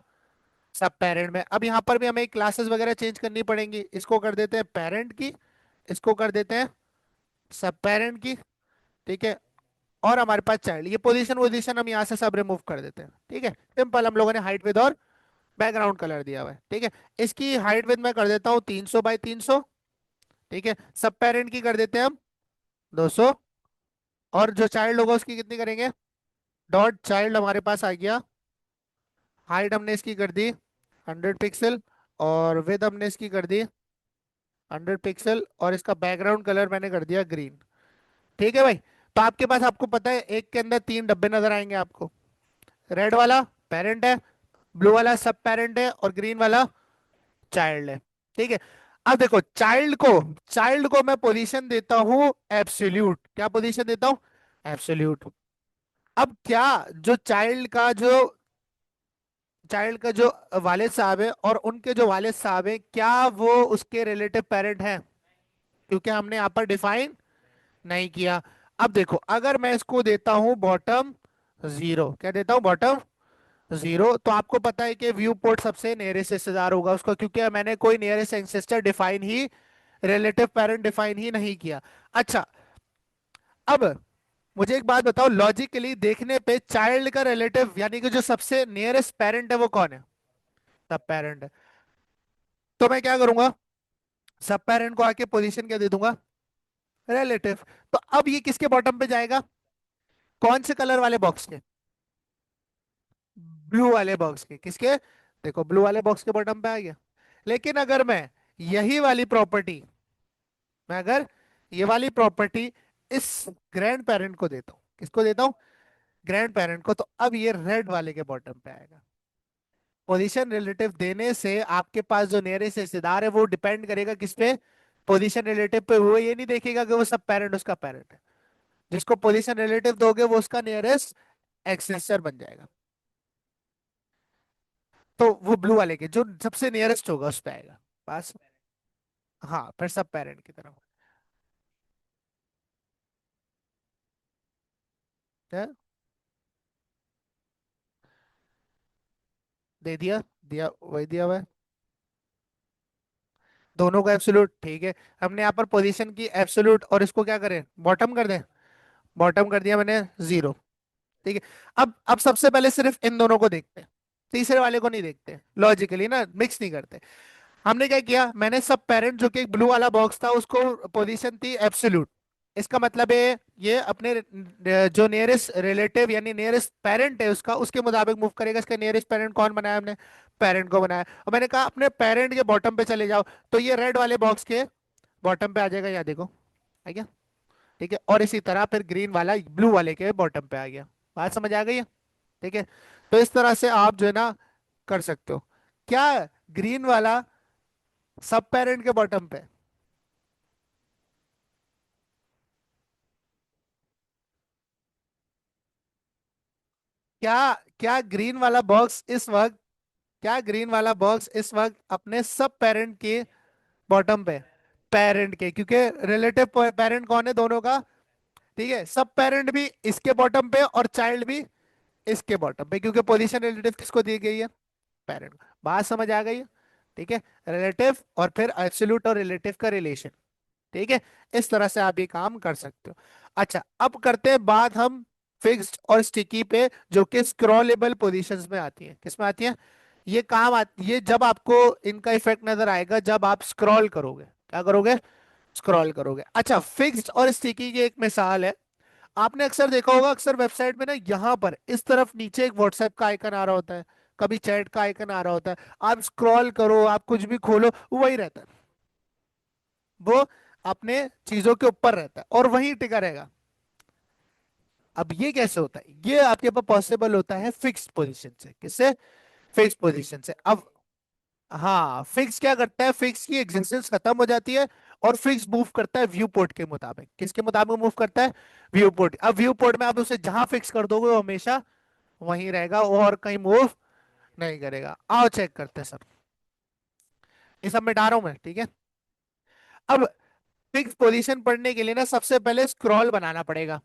सब पेरेंट में। अब यहाँ पर भी हमें क्लासेस वगैरह चेंज करनी पड़ेंगी। इसको कर देते हैं पेरेंट की, इसको कर देते हैं सब पेरेंट की, ठीक है। और हमारे पास चाइल्ड, ये पोजीशन पोजीशन हम यहाँ से सब रिमूव कर देते हैं। ठीक है, सिंपल। हम लोगों ने हाइट विद और बैकग्राउंड कलर दिया हुआ है। ठीक है, इसकी हाइट विद मैं कर देता हूँ 300 बाई 300। ठीक है, सब पेरेंट की कर देते हैं हम 200। और जो चाइल्ड होगा उसकी कितनी करेंगे? डॉट चाइल्ड हमारे पास आ गया। हाइट हमने इसकी कर दी 100 पिक्सल और विद हमने इसकी कर दी 100 पिक्सल, और इसका बैकग्राउंड कलर मैंने कर दिया ग्रीन। ठीक है भाई। तो आपके पास, आपको पता है, एक के अंदर तीन डब्बे नजर आएंगे आपको। रेड वाला पेरेंट है, ब्लू वाला सब पेरेंट है, और ग्रीन वाला चाइल्ड है। ठीक है। अब देखो, चाइल्ड को मैं पोजीशन देता हूं एब्सोल्यूट। क्या पोजीशन देता हूं? एब्सोल्यूट। अब क्या, जो चाइल्ड का जो वालिद साहब है और उनके जो वालिद साहब है, क्या वो उसके रिलेटिव पेरेंट हैं? क्योंकि हमने यहाँ पर डिफाइन नहीं किया। अब देखो, अगर मैं इसको देता हूं बॉटम जीरो, क्या देता हूं? बॉटम जीरो, तो आपको पता है कि व्यू पोर्ट सबसे नियरेस्ट रिश्तेदार होगा उसका, क्योंकि मैंने कोई नियरेस्ट एंसेस्टर डिफाइन ही, रिलेटिव पेरेंट डिफाइन ही नहीं किया। अच्छा, अब मुझे एक बात बताओ, लॉजिकली देखने पे चाइल्ड का रिलेटिव यानी कि जो सबसे नियरेस्ट पेरेंट है वो कौन है? सब पेरेंट है। तो मैं क्या करूंगा? सब पेरेंट को आके पोजीशन क्या दे दूंगा? रिलेटिव। तो अब ये किसके बॉटम पे जाएगा? कौन से कलर वाले बॉक्स के? ब्लू वाले बॉक्स के। किसके? देखो, ब्लू वाले बॉक्स के बॉटम पे आ गया। लेकिन अगर मैं यही वाली प्रॉपर्टी, मैं अगर ये वाली प्रॉपर्टी इस ग्रैंड पेरेंट को देता हूं, किसको देता हूं? ग्रैंड पेरेंट को, तो अब ये रेड वाले के बॉटम पे आएगा। पोजीशन रिलेटिव देने से आपके पास जो नियरेस्ट रिश्तेदार है वो डिपेंड करेगा किस पे? पोजीशन रिलेटिव पे। वो ये नहीं देखेगा कि वो सब पेरेंट उसका पेरेंट है। जिसको पोजीशन रिलेटिव दोगे वो उसका नियरेस्ट एक्सेसर बन जाएगा। तो वो ब्लू वाले के जो सबसे नियरेस्ट होगा उस पे आएगा पास। हाँ, फिर सब पेरेंट की तरफ है। दे दिया, दिया वही दिया हुआ है। दोनों का एब्सोल्यूट, ठीक है। हमने यहाँ पर पोजीशन की एब्सोल्यूट, और इसको क्या करें? बॉटम कर दें। बॉटम कर दिया मैंने जीरो। ठीक है। अब सबसे पहले सिर्फ इन दोनों को देखते हैं, तीसरे वाले को नहीं देखते, लॉजिकली ना मिक्स नहीं करते। हमने क्या किया? मैंने सब पेरेंट, जो कि एक ब्लू वाला बॉक्स था, उसको पोजीशन थी एब्सोल्यूट। इसका मतलब है ये अपने जो नियरेस्ट रिलेटिव यानी नियरेस्ट पेरेंट है उसका, उसके मुताबिक मूव करेगा। इसका नियरेस्ट पेरेंट कौन बनाया हमने? पेरेंट को बनाया। और मैंने कहा अपने पेरेंट के बॉटम पे चले जाओ, तो ये रेड वाले बॉक्स के बॉटम पे आ जाएगा, यहाँ देखो, आ गया। ठीक है। और इसी तरह फिर ग्रीन वाला ब्लू वाले के बॉटम पे आ गया। बात समझ आ गई है? ठीक है। तो इस तरह से आप जो है ना कर सकते हो। क्या ग्रीन वाला सब पेरेंट के बॉटम पे? क्या क्या ग्रीन वाला बॉक्स इस वक्त, क्या ग्रीन वाला बॉक्स इस वक्त अपने सब पेरेंट के बॉटम पे? पेरेंट के, क्योंकि रिलेटिव पेरेंट कौन है दोनों का? ठीक है, सब पेरेंट भी इसके बॉटम पे और चाइल्ड भी इसके बॉटम पे, क्योंकि पोजीशन रिलेटिव किसको दी गई है? पेरेंट। बात समझ आ गई है? ठीक है। रिलेटिव और फिर एब्सोल्यूट और रिलेटिव का रिलेशन। ठीक है। इस तरह से आप ये काम कर सकते हो। अच्छा, अब करते हैं बात हम फिक्स्ड और स्टिकी पे, जो कि स्क्रॉलेबल पोजीशंस में आती है। किस में आती है? ये जब आपको इनका इफेक्ट नजर आएगा जब आप स्क्रॉल करोगे। क्या करोगे? स्क्रॉल करोगे। अच्छा, फिक्स्ड और स्टिकी की एक मिसाल है। आपने अक्सर देखा होगा, अक्सर वेबसाइट में ना यहाँ पर इस तरफ नीचे एक व्हाट्सएप का आइकन आ रहा होता है, कभी चैट का आइकन आ रहा होता है। आप स्क्रॉल करो, आप कुछ भी खोलो, वो वही रहता है। वो अपने चीजों के ऊपर रहता है और वहीं टिका रहेगा। अब ये कैसे होता है? ये आपके पास पॉसिबल होता है फिक्स पोजीशन से। किससे? फिक्स पोजीशन से। अब हाँ, फिक्स क्या करता है? फिक्स की एग्जिस्टेंस खत्म हो जाती है और फिक्स मूव करता है व्यू पोर्ट के मुताबिक। किसके मुताबिक मूव करता है? View port. अब व्यू पोर्ट में आप उसे जहां फिक्स कर दोगे वो हमेशा वहीं रहेगा, वो और कहीं मूव नहीं करेगा। आओ चेक करते हैं सर। ये सब मिटा रहा हूं मैं, ठीक है। अब फिक्स पोजीशन पढ़ने के लिए ना सबसे पहले स्क्रॉल बनाना पड़ेगा।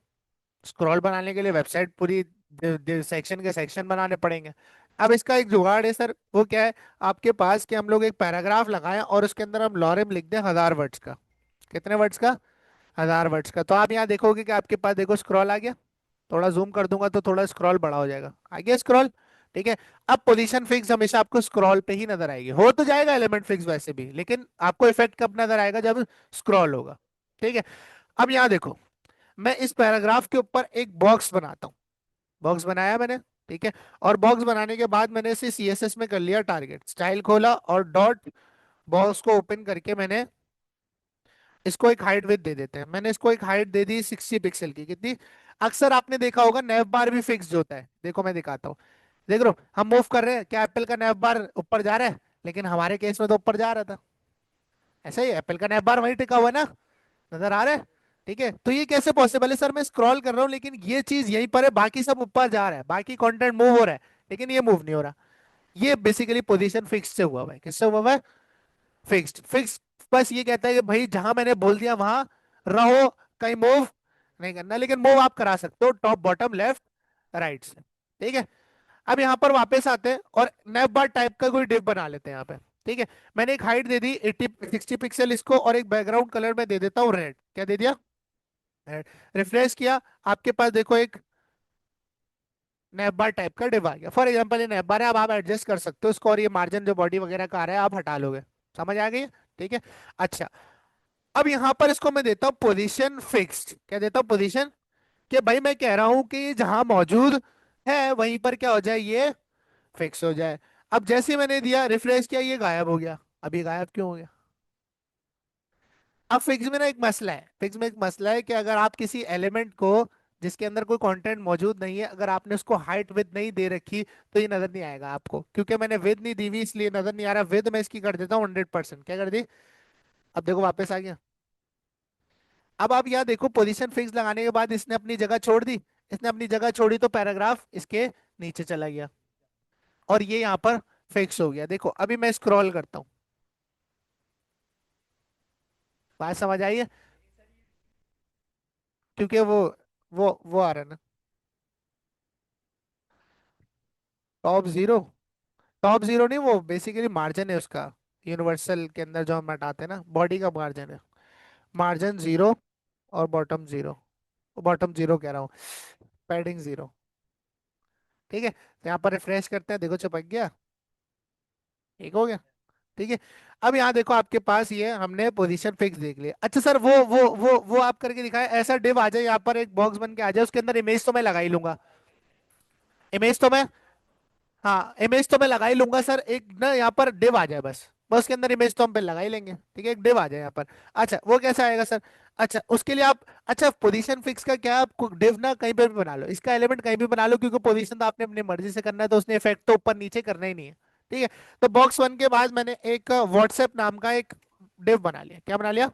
स्क्रॉल बनाने के लिए वेबसाइट पूरी सेक्शन के सेक्शन बनाने पड़ेंगे। अब इसका एक जुगाड़ है सर, वो क्या है? आपके पास कि हम लोग एक पैराग्राफ लगाएं और उसके अंदर हम लॉरेम लिख दें 1000 वर्ड्स का। कितने वर्ड्स का? 1000 वर्ड्स का। तो आप यहाँ देखोगे कि आपके पास देखो स्क्रॉल आ गया। थोड़ा जूम कर दूंगा तो थोड़ा स्क्रॉल बड़ा हो जाएगा, आ गया स्क्रॉल। ठीक है। अब पोजीशन फिक्स हमेशा आपको स्क्रॉल पे ही नजर आएगी। हो तो जाएगा एलिमेंट फिक्स वैसे भी, लेकिन आपको इफेक्ट कब नजर आएगा? जब स्क्रॉल होगा। ठीक है। अब यहाँ देखो, मैं इस पैराग्राफ के ऊपर एक बॉक्स बनाता हूँ। बॉक्स बनाया मैंने। ठीक है। और बॉक्स बनाने के बाद मैंने इसे सीएसएस में कर लिया टारगेट, स्टाइल खोला और डॉट बॉक्स को ओपन करके मैंने इसको एक हाइट विड्थ दे देते हैं। मैंने इसको एक हाइट दे दी 60 पिक्सल की, कितनी? अक्सर आपने देखा होगा नैव बार भी फिक्स्ड होता है, देखो मैं दिखाता हूँ। देख रहे हो हम मूव कर रहे हैं, क्या एप्पल का नैव बार ऊपर जा रहा है? लेकिन हमारे केस में तो ऊपर जा रहा था। ऐसा ही एप्पल का नैव बार वहीं टिका हुआ है ना, नजर आ रहा है? ठीक है, तो ये कैसे पॉसिबल है? सर मैं स्क्रॉल कर रहा हूँ लेकिन ये चीज यहीं पर है, बाकी सब ऊपर जा रहा है, बाकी कंटेंट मूव हो रहा है, लेकिन ये मूव नहीं हो रहा। ये बेसिकली पोजीशन फिक्स से हुआ हुआ है। किससे हुआ हुआ है? फिक्स्ड। फिक्स बस ये कहता है कि भाई जहां मैंने बोल दिया वहां रहो, कहीं मूव नहीं करना। लेकिन मूव आप करा सकते हो टॉप बॉटम लेफ्ट राइट से। ठीक है, अब यहाँ पर वापस आते हैं और नैप बार टाइप का कोई डिव बना लेते हैं यहाँ पे। ठीक है, मैंने एक हाइट दे दी 60 पिक्सल इसको, और एक बैकग्राउंड कलर में दे देता हूँ रेड। क्या दे दिया? रेड। रिफ्रेश किया, आपके पास देखो एक नैप बार टाइप का डिव आ गया। फॉर एग्जाम्पल ये नैप बार है, अब आप एडजस्ट कर सकते हो इसको, और ये मार्जिन जो बॉडी वगैरह का आ रहा है आप हटा लोगे। समझ आ गई? ठीक है। अच्छा, अब यहां पर इसको मैं देता हूं पोजीशन फिक्स्ड। क्या देता हूं? पोजीशन। कि भाई मैं कह रहा हूं कि जहां मौजूद है वहीं पर क्या हो जाए? ये फिक्स हो जाए। अब जैसे ही मैंने दिया रिफ्रेश किया, ये गायब हो गया। अभी गायब क्यों हो गया? अब फिक्स में ना एक मसला है, फिक्स में एक मसला है कि अगर आप किसी एलिमेंट को जिसके अंदर कोई कंटेंट मौजूद नहीं है, अगर आपने उसको हाइट विद नहीं दे रखी, तो ये नजर नहीं आएगा आपको, क्योंकि मैंने विद नहीं दी हुई इसलिए नजर नहीं आ रहा। विद मैं इसकी कर देता हूँ 100%। क्या कर दी? अब देखो वापस आ गया। अब आप यहाँ देखो पोजीशन फिक्स लगाने के बाद इसने अपनी जगह छोड़ दी। इसने अपनी जगह छोड़ी तो पैराग्राफ इसके नीचे चला गया, और ये यहाँ पर फिक्स हो गया। देखो अभी मैं स्क्रॉल करता हूँ, बात समझ आई है? क्योंकि वो आ रहा है ना टॉप जीरो। टॉप जीरो नहीं, वो बेसिकली मार्जिन है उसका। यूनिवर्सल के अंदर जो हम हटाते हैं ना, बॉडी का मार्जिन है। मार्जिन जीरो और बॉटम जीरो। बॉटम जीरो कह रहा हूँ, पैडिंग जीरो। ठीक है, तो यहाँ पर रिफ्रेश करते हैं, देखो चिपक गया। ठीक हो गया। ठीक है, अब यहाँ देखो आपके पास ये हमने पोजीशन फिक्स देख लिया। अच्छा सर वो आप करके दिखाए, ऐसा डिव आ जाए यहाँ पर, एक बॉक्स बन के आ जाए, उसके अंदर इमेज तो मैं लगा ही लूंगा। इमेज तो मैं, हाँ इमेज तो मैं लगा ही लूंगा सर। एक ना यहाँ पर डिव आ जाए बस, बस उसके अंदर इमेज तो हम पे लगा ही लेंगे। ठीक है, एक डिव आ जाए यहाँ पर। अच्छा वो कैसे आएगा सर? अच्छा उसके लिए आप, अच्छा पोजीशन फिक्स का क्या, आप डिव ना कहीं पे भी बना लो, इसका एलिमेंट कहीं भी बना लो, क्योंकि पोजीशन तो आपने अपनी मर्जी से करना है, तो उसने इफेक्ट तो ऊपर नीचे करना ही नहीं है। ठीक है, तो बॉक्स वन के बाद मैंने एक व्हाट्सएप नाम का एक डिव बना लिया। क्या बना लिया?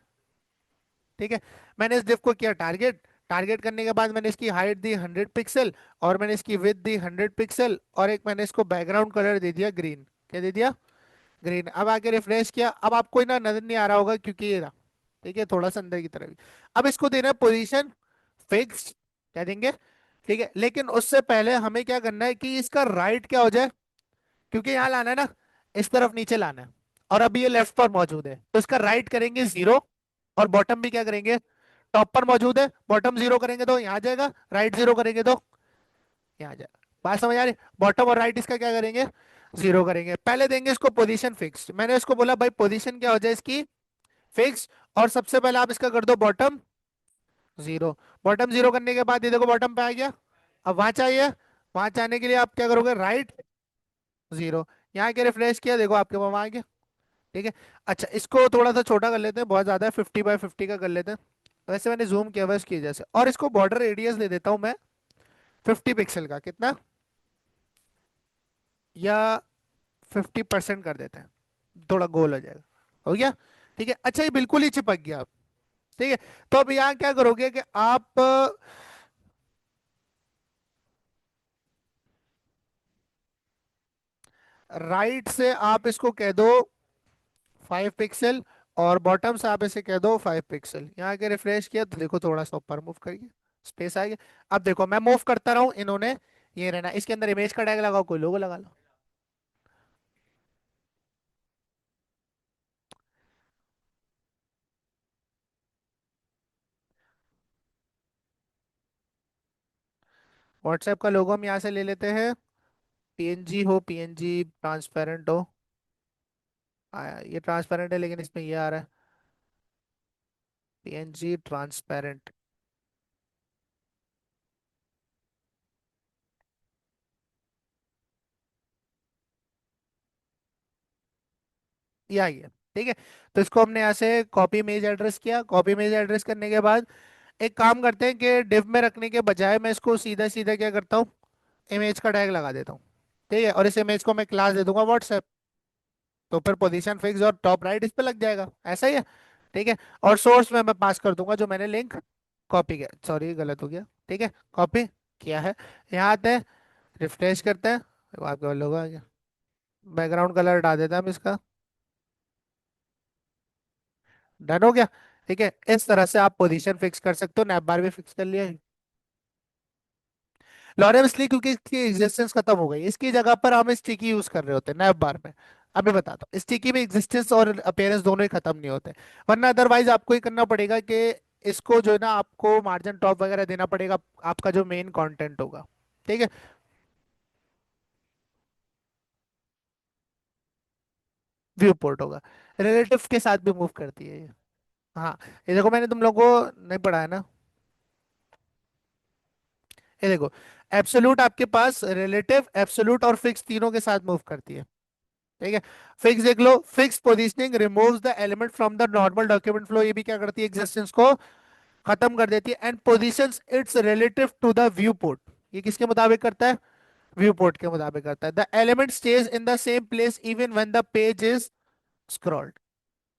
ठीक है, मैंने इस डिव को किया टारगेट। टारगेट करने के बाद मैंने इसकी हाइट दी 100 पिक्सल, और मैंने इसकी विड्थ दी 100 पिक्सल, और एक मैंने इसको बैकग्राउंड कलर दे दिया ग्रीन। क्या दे दिया? ग्रीन। अब आके रिफ्रेश किया, अब आपको ना नजर नहीं आ रहा होगा क्योंकि ये रहा। ठीक है, थोड़ा सा अंदर की तरफ। अब इसको देना है पोजीशन फिक्स्ड। क्या देंगे? ठीक है, लेकिन उससे पहले हमें क्या करना है कि इसका राइट क्या हो जाए, क्योंकि यहाँ लाना है ना, इस तरफ नीचे लाना है, और अभी ये लेफ्ट पर मौजूद है, तो इसका राइट करेंगे जीरो, और बॉटम भी क्या करेंगे? टॉप पर मौजूद है, बॉटम जीरो करेंगे तो यहाँ जाएगा, राइट जीरो करेंगे तो यहाँ जाएगा। बात समझ आ रही? बॉटम और राइट इसका क्या करेंगे? जीरो करेंगे। पहले देंगे इसको पोजीशन फिक्स। मैंने इसको बोला भाई पोजीशन क्या हो जाए इसकी? फिक्स। और सबसे पहले आप इसका कर दो बॉटम जीरो। बॉटम जीरो करने के बाद ये देखो बॉटम पे आ गया। अब वहां चाहिए, वहां जाने के लिए आप क्या करोगे? Right zero. यहाँ के रिफ्रेश किया, देखो आपके वहां आ गया। ठीक है, अच्छा इसको थोड़ा सा छोटा कर लेते हैं, बहुत ज्यादा है, 50 बाय 50 का कर लेते हैं। वैसे मैंने जूम किया हुआ है इसकी वजह से, और इसको बॉर्डर रेडियस दे देता हूं मैं 50 पिक्सल का। कितना? या 50% कर देते हैं, थोड़ा गोल हो जाएगा। हो गया? ठीक है, अच्छा ये बिल्कुल ही चिपक गया अब। ठीक है, तो अब यहाँ क्या करोगे कि आप राइट से आप इसको कह दो 5 पिक्सल, और बॉटम से आप इसे कह दो 5 पिक्सल। यहाँ के रिफ्रेश किया तो देखो थोड़ा सा ऊपर मूव करिए, स्पेस आ गया। अब देखो मैं मूव करता रहूं, इन्होंने ये रहना। इसके अंदर इमेज का टैग लगाओ, कोई लोगो लगा लो। व्हाट्सएप का लोगो हम यहाँ से ले लेते हैं, पीएनजी हो, पीएनजी ट्रांसपेरेंट हो। ये ट्रांसपेरेंट है लेकिन इसमें ये आ रहा है पीएनजी ट्रांसपेरेंट। ये आ गया। ठीक है। तो इसको हमने यहाँ से कॉपी इमेज एड्रेस किया, कॉपी इमेज एड्रेस करने के बाद एक काम करते हैं कि डिव में रखने के बजाय मैं इसको सीधा सीधा क्या करता हूँ, इमेज का टैग लगा देता हूँ। ठीक है, और इस इमेज को मैं क्लास दे दूंगा व्हाट्सएप। तो फिर पोजीशन फिक्स और टॉप राइट इस पे लग जाएगा, ऐसा ही है। ठीक है। और सोर्स में मैं पास कर दूंगा जो मैंने लिंक कॉपी किया, सॉरी गलत हो गया। ठीक है, कॉपी किया है। यहाँ आते हैं, रिफ्रेश करते हैं, तो आपका लोगो आ गया। बैकग्राउंड कलर हटा देता हम इसका। डन हो गया। ठीक है, इस तरह से आप पोजीशन फिक्स कर सकते हो। नैप बार भी फिक्स कर लिया। लॉरेम इसलिए क्योंकि इसकी एग्जिस्टेंस खत्म हो गई, इसकी जगह पर हम स्टिकी यूज कर रहे होते हैं नैप बार में। अभी बताता हूँ, स्टिकी में एग्जिस्टेंस और अपीयरेंस दोनों ही खत्म नहीं होते, वरना अदरवाइज आपको ही करना पड़ेगा कि इसको जो है ना आपको मार्जिन टॉप वगैरह देना पड़ेगा, आपका जो मेन कंटेंट होगा। ठीक है। व्यू पोर्ट होगा, रिलेटिव के साथ भी मूव करती है ये। हाँ, ये देखो मैंने तुम लोगों को नहीं पढ़ा है ना। ये देखो, एब्सोल्यूट आपके पास रिलेटिव, एब्सोल्यूट और फिक्स तीनों के साथ मूव करती है। ठीक है। फिक्स देख लो, fix positioning removes the element from the normal document flow, ये भी क्या करती है, एग्जिस्टेंस को खत्म कर देती है। And positions its relative to the viewport, ये किसके मुताबिक करता है, व्यू पोर्ट के मुताबिक करता है। The element stage in the same place even when the page is scrolled,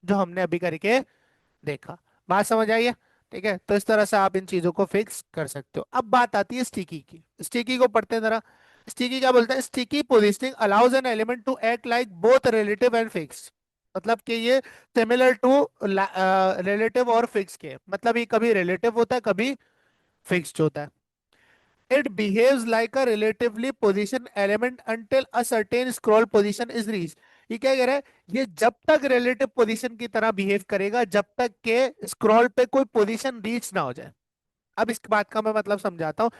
जो हमने अभी करके देखा। बात समझ आई है। ठीक है, तो इस तरह से आप इन चीजों को फिक्स कर सकते हो। अब बात आती है स्टिकी की, स्टिकी को पढ़ते हैं जरा। स्टिकी क्या बोलता है, sticky positioning allows an element to act like both relative and fix. मतलब कि ये सिमिलर टू रिलेटिव और फिक्स के, मतलब ये कभी रिलेटिव होता है कभी फिक्स्ड होता है। It behaves like a relatively position element until a certain scroll position is reach. ये क्या कह रहा है, ये जब तक रिलेटिव पोजीशन की तरह बिहेव करेगा जब तक के स्क्रॉल पे कोई पोजीशन रीच ना हो जाए। अब इस बात का मैं मतलब समझाता हूँ।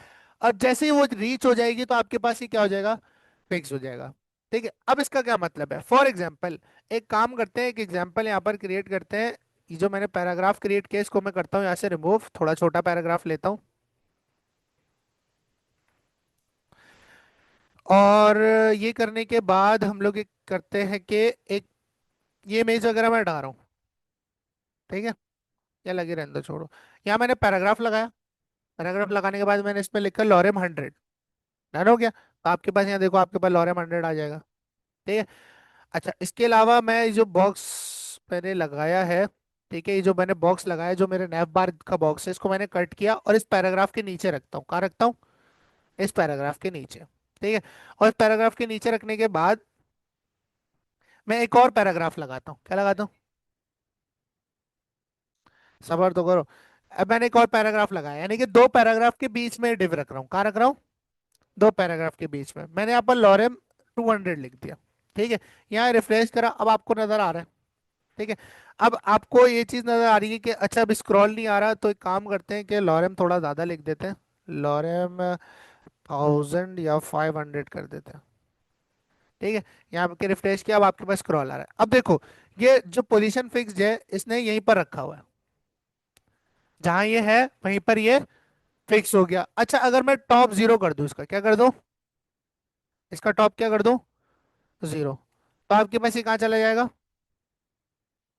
अब जैसे ही वो रीच हो जाएगी तो आपके पास ही क्या हो जाएगा, फिक्स हो जाएगा। ठीक है, अब इसका क्या मतलब है, फॉर एग्जाम्पल एक काम करते हैं, एक एग्जाम्पल यहाँ पर क्रिएट करते हैं। ये जो मैंने पैराग्राफ क्रिएट किया इसको मैं करता हूँ यहाँ से रिमूव, थोड़ा छोटा पैराग्राफ लेता हूँ। और ये करने के बाद हम लोग एक करते हैं कि एक ये इमेज वगैरह मैं डाल रहा हूँ। ठीक है, या लगे रहने दो, छोड़ो। यहाँ मैंने पैराग्राफ लगाया, पैराग्राफ लगाने के बाद मैंने इसमें लिखा लॉरेम 100। डन हो गया, तो आपके पास यहाँ देखो आपके पास लॉरेम 100 आ जाएगा। ठीक है। अच्छा, इसके अलावा मैं ये जो बॉक्स मैंने लगाया है, ठीक है, ये जो मैंने बॉक्स लगाया जो मेरे नैप बार का बॉक्स है, इसको मैंने कट किया और इस पैराग्राफ के नीचे रखता हूँ। कहाँ रखता हूँ, इस पैराग्राफ के नीचे। ठीक है। और इस पैराग्राफ के नीचे रखने के बाद मैं एक और पैराग्राफ लगाता हूँ। क्या लगाता हूँ, सबर तो करो। अब मैंने एक और पैराग्राफ लगाया, यानी कि दो पैराग्राफ के बीच में डिव रख रहा हूँ। कहाँ रख रहा हूँ, दो पैराग्राफ के बीच में। मैंने यहाँ पर लॉरेम 200 लिख दिया। ठीक है, यहाँ रिफ्रेश करा, अब आपको नजर आ रहा है। ठीक है। अब आपको ये चीज नजर आ रही है कि अच्छा अब स्क्रॉल नहीं आ रहा, तो एक काम करते हैं कि लॉरेम थोड़ा ज्यादा लिख देते हैं। लॉरेम 1000 या 500 कर देते हैं। ठीक है, यहाँ पे रिफ्रेश किया, अब आपके पास स्क्रॉल आ रहा है। अब देखो, ये जो पोजीशन फिक्स्ड है इसने यहीं पर रखा हुआ है, जहां ये है वहीं पर ये फिक्स हो गया। अच्छा, अगर मैं टॉप जीरो कर दूं, इसका क्या कर दूं, इसका टॉप क्या कर दूं, जीरो, तो आपके पास ये कहाँ चला जाएगा,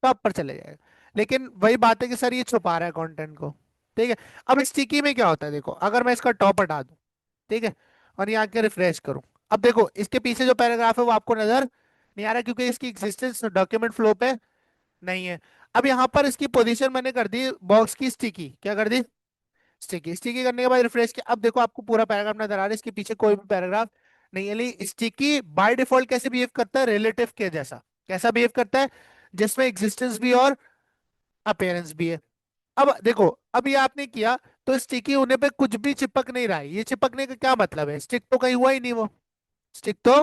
टॉप पर चले जाएगा। लेकिन वही बात है कि सर ये छुपा रहा है कंटेंट को। ठीक है। अब स्टिकी में क्या होता है, देखो अगर मैं इसका टॉप हटा दूं, ठीक है, और यहाँ के रिफ्रेश करूं, अब देखो इसके पीछे जो पैराग्राफ है वो आपको नजर नहीं आ रहा, क्योंकि इसकी एग्जिस्टेंस डॉक्यूमेंट फ्लो पे नहीं है। अब यहाँ पर इसकी पोजीशन मैंने कर दी बॉक्स की स्टिकी, क्या कर दी, स्टिकी। स्टिकी करने के बाद रिफ्रेश किया, अब देखो आपको पूरा पैराग्राफ नजर आ रहा है, इसके पीछे कोई भी पैराग्राफ नहीं है। लेकिन स्टिकी बाय डिफॉल्ट कैसे बिहेव करता है, रिलेटिव के जैसा। कैसा बिहेव करता है, जिसमें एग्जिस्टेंस भी और अपेयरेंस भी है। अब देखो, अब ये आपने किया तो स्टिकी होने पे कुछ भी चिपक नहीं रहा है। ये चिपकने का क्या मतलब है, स्टिक तो कहीं हुआ ही नहीं वो, स्टिक तो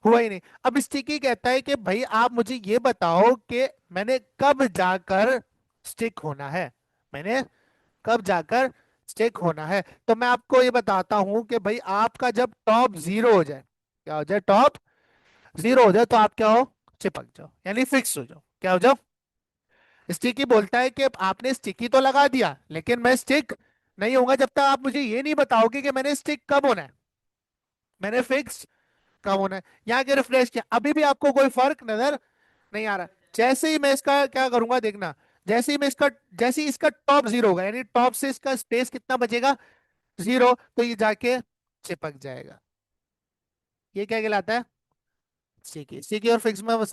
हुआ ही नहीं। अब स्टिकी कहता है कि भाई आप मुझे ये बताओ कि मैंने कब जाकर स्टिक होना है, मैंने कब जाकर स्टिक होना है। तो मैं आपको ये बताता हूं कि भाई आपका जब टॉप जीरो हो जाए, क्या हो जाए, टॉप जीरो हो जाए, तो आप क्या हो, चिपक जाओ, यानी फिक्स हो जाओ। क्या हो जाओ, स्टिकी बोलता है कि आपने स्टिकी तो लगा दिया लेकिन मैं स्टिक नहीं होऊंगा जब तक आप मुझे ये नहीं बताओगे कि मैंने स्टिक कब होना है, मैंने फिक्स कब होना है। यहाँ के रिफ्रेश किया, अभी भी आपको कोई फर्क नजर नहीं आ रहा। जैसे ही मैं इसका क्या करूंगा देखना, जैसे ही मैं इसका, जैसे ही इसका टॉप जीरो होगा, यानी टॉप से इसका स्पेस कितना बचेगा, जीरो, तो ये जाके चिपक जाएगा। ये क्या कहलाता है, सीकी। सीकी और फिक्स में वो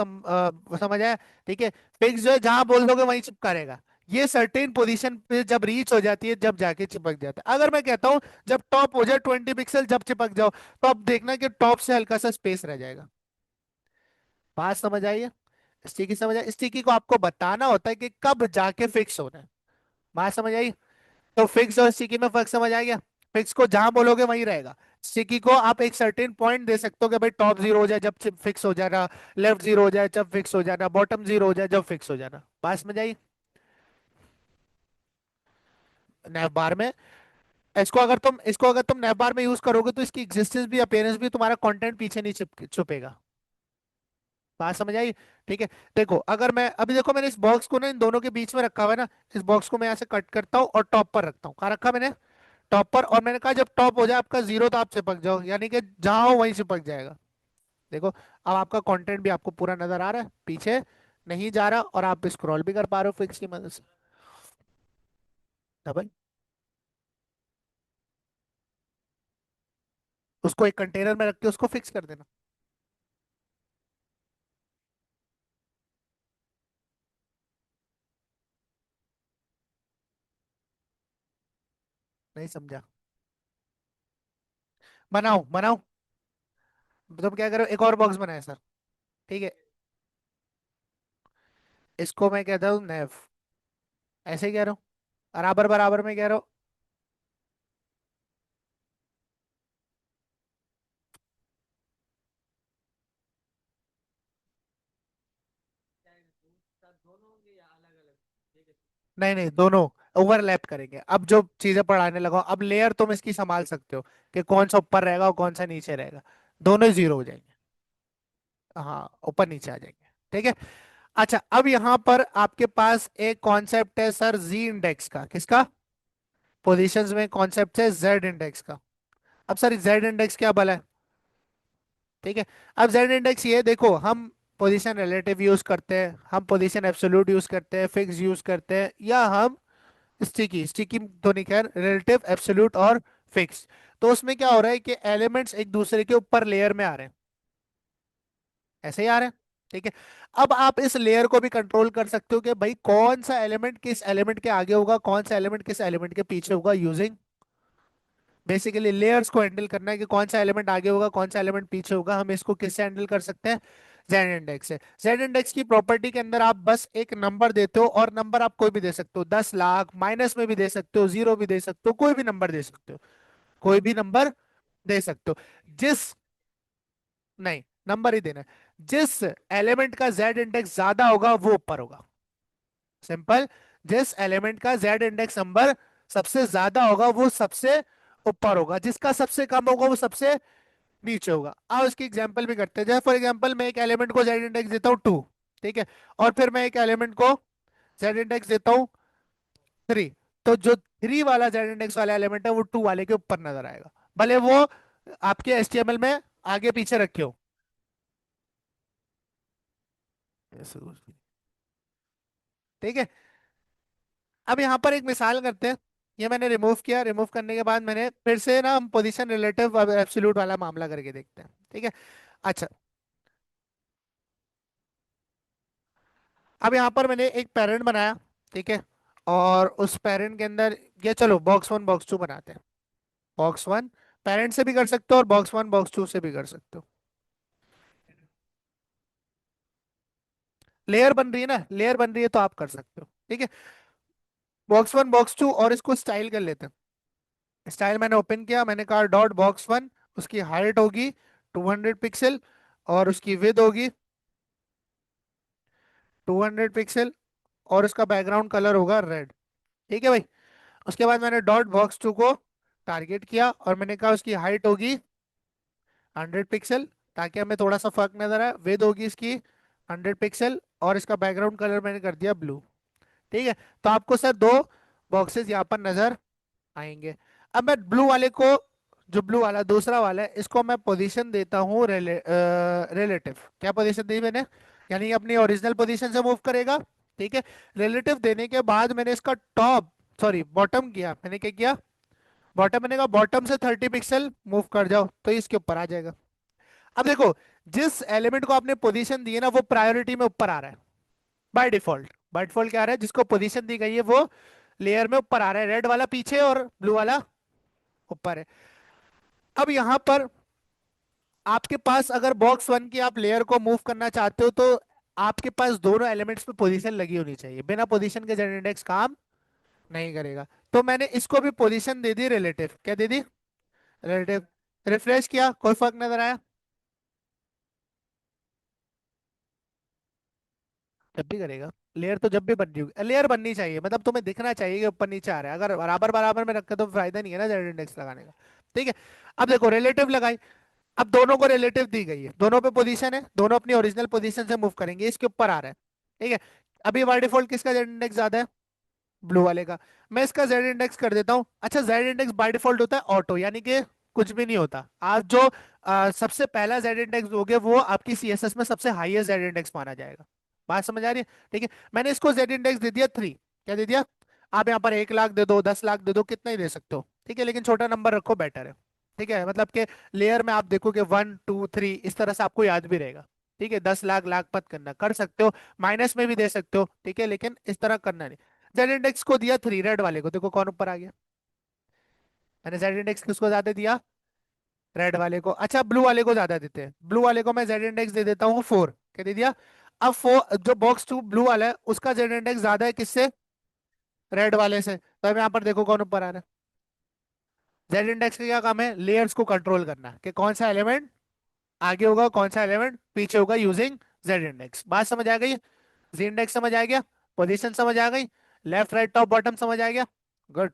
वो समझ आया। ठीक है। फिक्स जो है जहां बोल दोगे वहीं चिपका रहेगा। ये सर्टेन पोजीशन पे जब रीच हो जाती है जब जाके चिपक जाता है। अगर मैं कहता हूं जब टॉप हो जाए 20 पिक्सल जब चिपक जाओ, तो अब देखना कि टॉप से हल्का सा स्पेस रह जाएगा। बात समझ आई है। स्टिकी समझ आई, स्टिकी को आपको बताना होता है कि कब जाके फिक्स होना है। बात समझ आई। तो फिक्स और स्टिकी में फर्क समझ आ गया। फिक्स को जहां बोलोगे वहीं रहेगा। स्टिकी को आप एक सर्टेन पॉइंट दे सकते हो कि भाई टॉप जीरो हो जाए जब फिक्स हो जाना, लेफ्ट जीरो हो जाए जब फिक्स हो जाना, बॉटम जीरो हो जाए जब फिक्स हो जाना। बात समझ आई। नैव बार में, इसको अगर तुम नैव बार में यूज करोगे तो इसकी एग्जिस्टेंस भी, अपीयरेंस भी, तुम्हारा कंटेंट पीछे नहीं छुपेगा। बात समझ आई। ठीक है। देखो अगर मैं अभी, देखो मैंने इस बॉक्स को ना इन दोनों के बीच में रखा हुआ है ना, इस बॉक्स को मैं यहाँ से कट करता हूँ और टॉप पर रखता हूँ। कहाँ रखा मैंने, टॉप पर। और मैंने कहा जब टॉप हो जाए आपका जीरो तो आप चिपक जाओ, यानी कि जहां हो वहीं चिपक जाएगा। देखो अब आपका कंटेंट भी आपको पूरा नजर आ रहा है, पीछे नहीं जा रहा, और आप स्क्रॉल भी कर पा रहे हो फिक्स की मदद से। डबल, उसको एक कंटेनर में रख के उसको फिक्स कर देना। नहीं समझा। बनाओ बनाओ। तुम क्या करो, एक और बॉक्स बनाए सर। ठीक है। इसको मैं कहता हूँ नेव। ऐसे ही कह रहा हूँ, बराबर बराबर में कह रहा हूँ। नहीं नहीं, दोनों ओवरलैप करेंगे। अब जो चीजें पढ़ाने लगा हूं, अब लेयर तुम इसकी संभाल सकते हो कि कौन सा ऊपर रहेगा और कौन सा नीचे रहेगा। दोनों जीरो हो जाएंगे। हाँ, ऊपर नीचे आ जाएंगे। ठीक है। अच्छा अब यहाँ पर आपके पास एक कॉन्सेप्ट है सर, जी इंडेक्स का। किसका, पोजीशंस में कॉन्सेप्ट है जेड इंडेक्स का। अब सर जेड इंडेक्स क्या भला है। ठीक है। अब जेड इंडेक्स ये देखो, हम पोजीशन रिलेटिव यूज करते हैं, हम पोजीशन एब्सोल्यूट यूज करते हैं, फिक्स यूज करते हैं, या हम स्टिकी, स्टिकी तो नहीं, खैर रिलेटिव, एब्सोल्यूट और फिक्स। तो उसमें क्या हो रहा है कि एलिमेंट्स एक दूसरे के ऊपर लेयर में आ रहे हैं, ऐसे ही आ रहे हैं। ठीक है। अब आप इस लेयर को भी कंट्रोल कर सकते हो कि भाई कौन सा एलिमेंट किस एलिमेंट के आगे होगा, कौन सा एलिमेंट किस एलिमेंट के पीछे होगा, यूजिंग बेसिकली लेयर्स को हैंडल करना है कि कौन सा एलिमेंट आगे होगा कौन सा एलिमेंट पीछे होगा। हम इसको किससे हैंडल कर सकते हैं, जेड इंडेक्स से। जेड इंडेक्स की प्रॉपर्टी के अंदर आप बस एक नंबर देते हो, और नंबर आप कोई भी दे सकते हो, 10 लाख, माइनस में भी दे सकते हो, जीरो भी दे सकते हो, कोई भी नंबर दे सकते हो, कोई भी नंबर दे सकते हो। जिस, नहीं, नंबर ही देना है। जिस एलिमेंट का जेड इंडेक्स ज्यादा होगा वो ऊपर होगा। सिंपल। जिस एलिमेंट का जेड इंडेक्स नंबर सबसे ज्यादा होगा वो सबसे ऊपर होगा, जिसका सबसे कम होगा वो सबसे नीचे होगा। अब उसकी एग्जांपल भी करते हैं। जैसे फॉर एग्जांपल मैं एक एलिमेंट को जेड इंडेक्स देता हूँ 2। ठीक है। और फिर मैं एक एलिमेंट को जेड इंडेक्स देता हूँ 3। तो जो 3 वाला जेड इंडेक्स वाला एलिमेंट है वो 2 वाले के ऊपर नजर आएगा, भले वो आपके एचटीएमएल में आगे पीछे रखे हो। ऐसे कुछ नहीं। ठीक है। अब यहाँ पर एक मिसाल करते हैं। ये मैंने रिमूव किया, रिमूव करने के बाद मैंने फिर से ना, हम पोजीशन रिलेटिव एब्सोल्यूट वाला मामला करके देखते हैं। ठीक है। अच्छा अब यहाँ पर मैंने एक पेरेंट बनाया। ठीक है। और उस पेरेंट के अंदर, ये चलो बॉक्स वन बॉक्स टू बनाते हैं। बॉक्स वन पेरेंट से भी कर सकते हो और बॉक्स वन बॉक्स टू से भी कर सकते हो। लेयर बन रही है ना, लेयर बन रही है तो आप कर सकते हो। ठीक है। बॉक्स वन बॉक्स टू, और इसको स्टाइल कर लेते हैं। स्टाइल मैंने ओपन किया, मैंने कहा डॉट बॉक्स वन, उसकी हाइट होगी 200 पिक्सल, और उसकी विड्थ होगी 200 पिक्सल, और उसका बैकग्राउंड कलर होगा रेड। ठीक है भाई। उसके बाद मैंने डॉट बॉक्स टू को टारगेट किया, और मैंने कहा उसकी हाइट होगी 100 पिक्सल, ताकि हमें थोड़ा सा फर्क नजर आए। विड्थ होगी इसकी 100 पिक्सल, और इसका बैकग्राउंड कलर मैंने कर दिया ब्लू। ठीक है। तो आपको सर दो बॉक्सेस यहाँ पर नजर आएंगे। अब मैं ब्लू वाले को, जो ब्लू वाला दूसरा वाला है, इसको मैं पोजीशन देता हूँ रिलेटिव। क्या पोजीशन दी मैंने, यानी कि अपनी ओरिजिनल पोजीशन से मूव करेगा। ठीक है। रिलेटिव देने के बाद मैंने इसका टॉप, सॉरी बॉटम किया, मैंने क्या किया, बॉटम, मैंने कहा बॉटम से 30 पिक्सल मूव कर जाओ तो इसके ऊपर आ जाएगा। अब देखो, जिस एलिमेंट को आपने पोजीशन दी है ना वो प्रायोरिटी में ऊपर आ रहा है बाय डिफॉल्ट। बाय डिफॉल्ट क्या आ रहा है, जिसको पोजीशन दी गई है वो लेयर में ऊपर आ रहा है, रेड वाला पीछे और ब्लू वाला ऊपर है। अब यहां पर आपके पास अगर बॉक्स वन की आप लेयर को मूव करना चाहते हो तो आपके पास दोनों एलिमेंट्स पे पोजीशन लगी होनी चाहिए, बिना पोजीशन के जेड इंडेक्स काम नहीं करेगा। तो मैंने इसको भी पोजीशन दे दी रिलेटिव, क्या दे दी, रिलेटिव। रिफ्रेश किया, कोई फर्क नजर आया? जब भी करेगा, लेयर तो जब भी बननी होगी, लेयर बननी चाहिए, मतलब तुम्हें दिखना चाहिए कि ऊपर नीचे आ रहा है, अगर बराबर बराबर में रखे तो फायदा नहीं है ना जेड इंडेक्स लगाने का। ठीक है। अब देखो रिलेटिव लगाई, अब दोनों को रिलेटिव दी गई है, दोनों पे पोजीशन है, दोनों अपनी ओरिजिनल पोजीशन से मूव करेंगे, इसके ऊपर आ रहा है। ठीक है। अभी बाय डिफॉल्ट किसका जेड इंडेक्स ज्यादा है, ब्लू वाले का। मैं इसका जेड इंडेक्स कर देता हूँ। अच्छा, जेड इंडेक्स बाय डिफॉल्ट होता है ऑटो, यानी कि कुछ भी नहीं होता, आप जो सबसे पहला जेड इंडेक्स दोगे वो आपकी सीएसएस में सबसे हाईएस्ट जेड इंडेक्स माना जाएगा। बात समझ आ रही है? ठीक है। मैंने इसको जेड इंडेक्स दे दिया 3, क्या दे दिया, आप यहाँ पर 1 लाख दे दो, 10 लाख दे दो, कितना ही दे सकते हो, ठीक है, लेकिन छोटा नंबर रखो, बेटर है। ठीक है, मतलब कि लेयर में आप देखोगे 1 2 3 इस तरह से आपको याद भी रहेगा। ठीक है, 10 लाख लाख मत करना, कर सकते हो माइनस में भी दे सकते हो, ठीक है, लेकिन इस तरह करना नहीं। जेड इंडेक्स को दिया 3, रेड वाले को, देखो कौन ऊपर आ गया, मैंने जेड इंडेक्स किसको ज्यादा दिया, रेड वाले को। अच्छा, ब्लू वाले को ज्यादा देते हैं, ब्लू वाले को मैं जेड इंडेक्स दे देता हूँ 4, क्या दे दिया। अब 4, जो बॉक्स 2 ब्लू वाला है उसका जेड इंडेक्स ज्यादा है किससे, रेड वाले से, तो अब यहाँ पर देखो कौन ऊपर आ रहा है। जेड इंडेक्स का क्या काम है, लेयर्स को कंट्रोल करना, कि कौन सा एलिमेंट आगे होगा कौन सा एलिमेंट पीछे होगा, यूजिंग जेड इंडेक्स। बात समझ आ गई, जी इंडेक्स समझ आ गया, पोजीशन समझ आ गई, लेफ्ट राइट टॉप बॉटम समझ आ गया, गुड।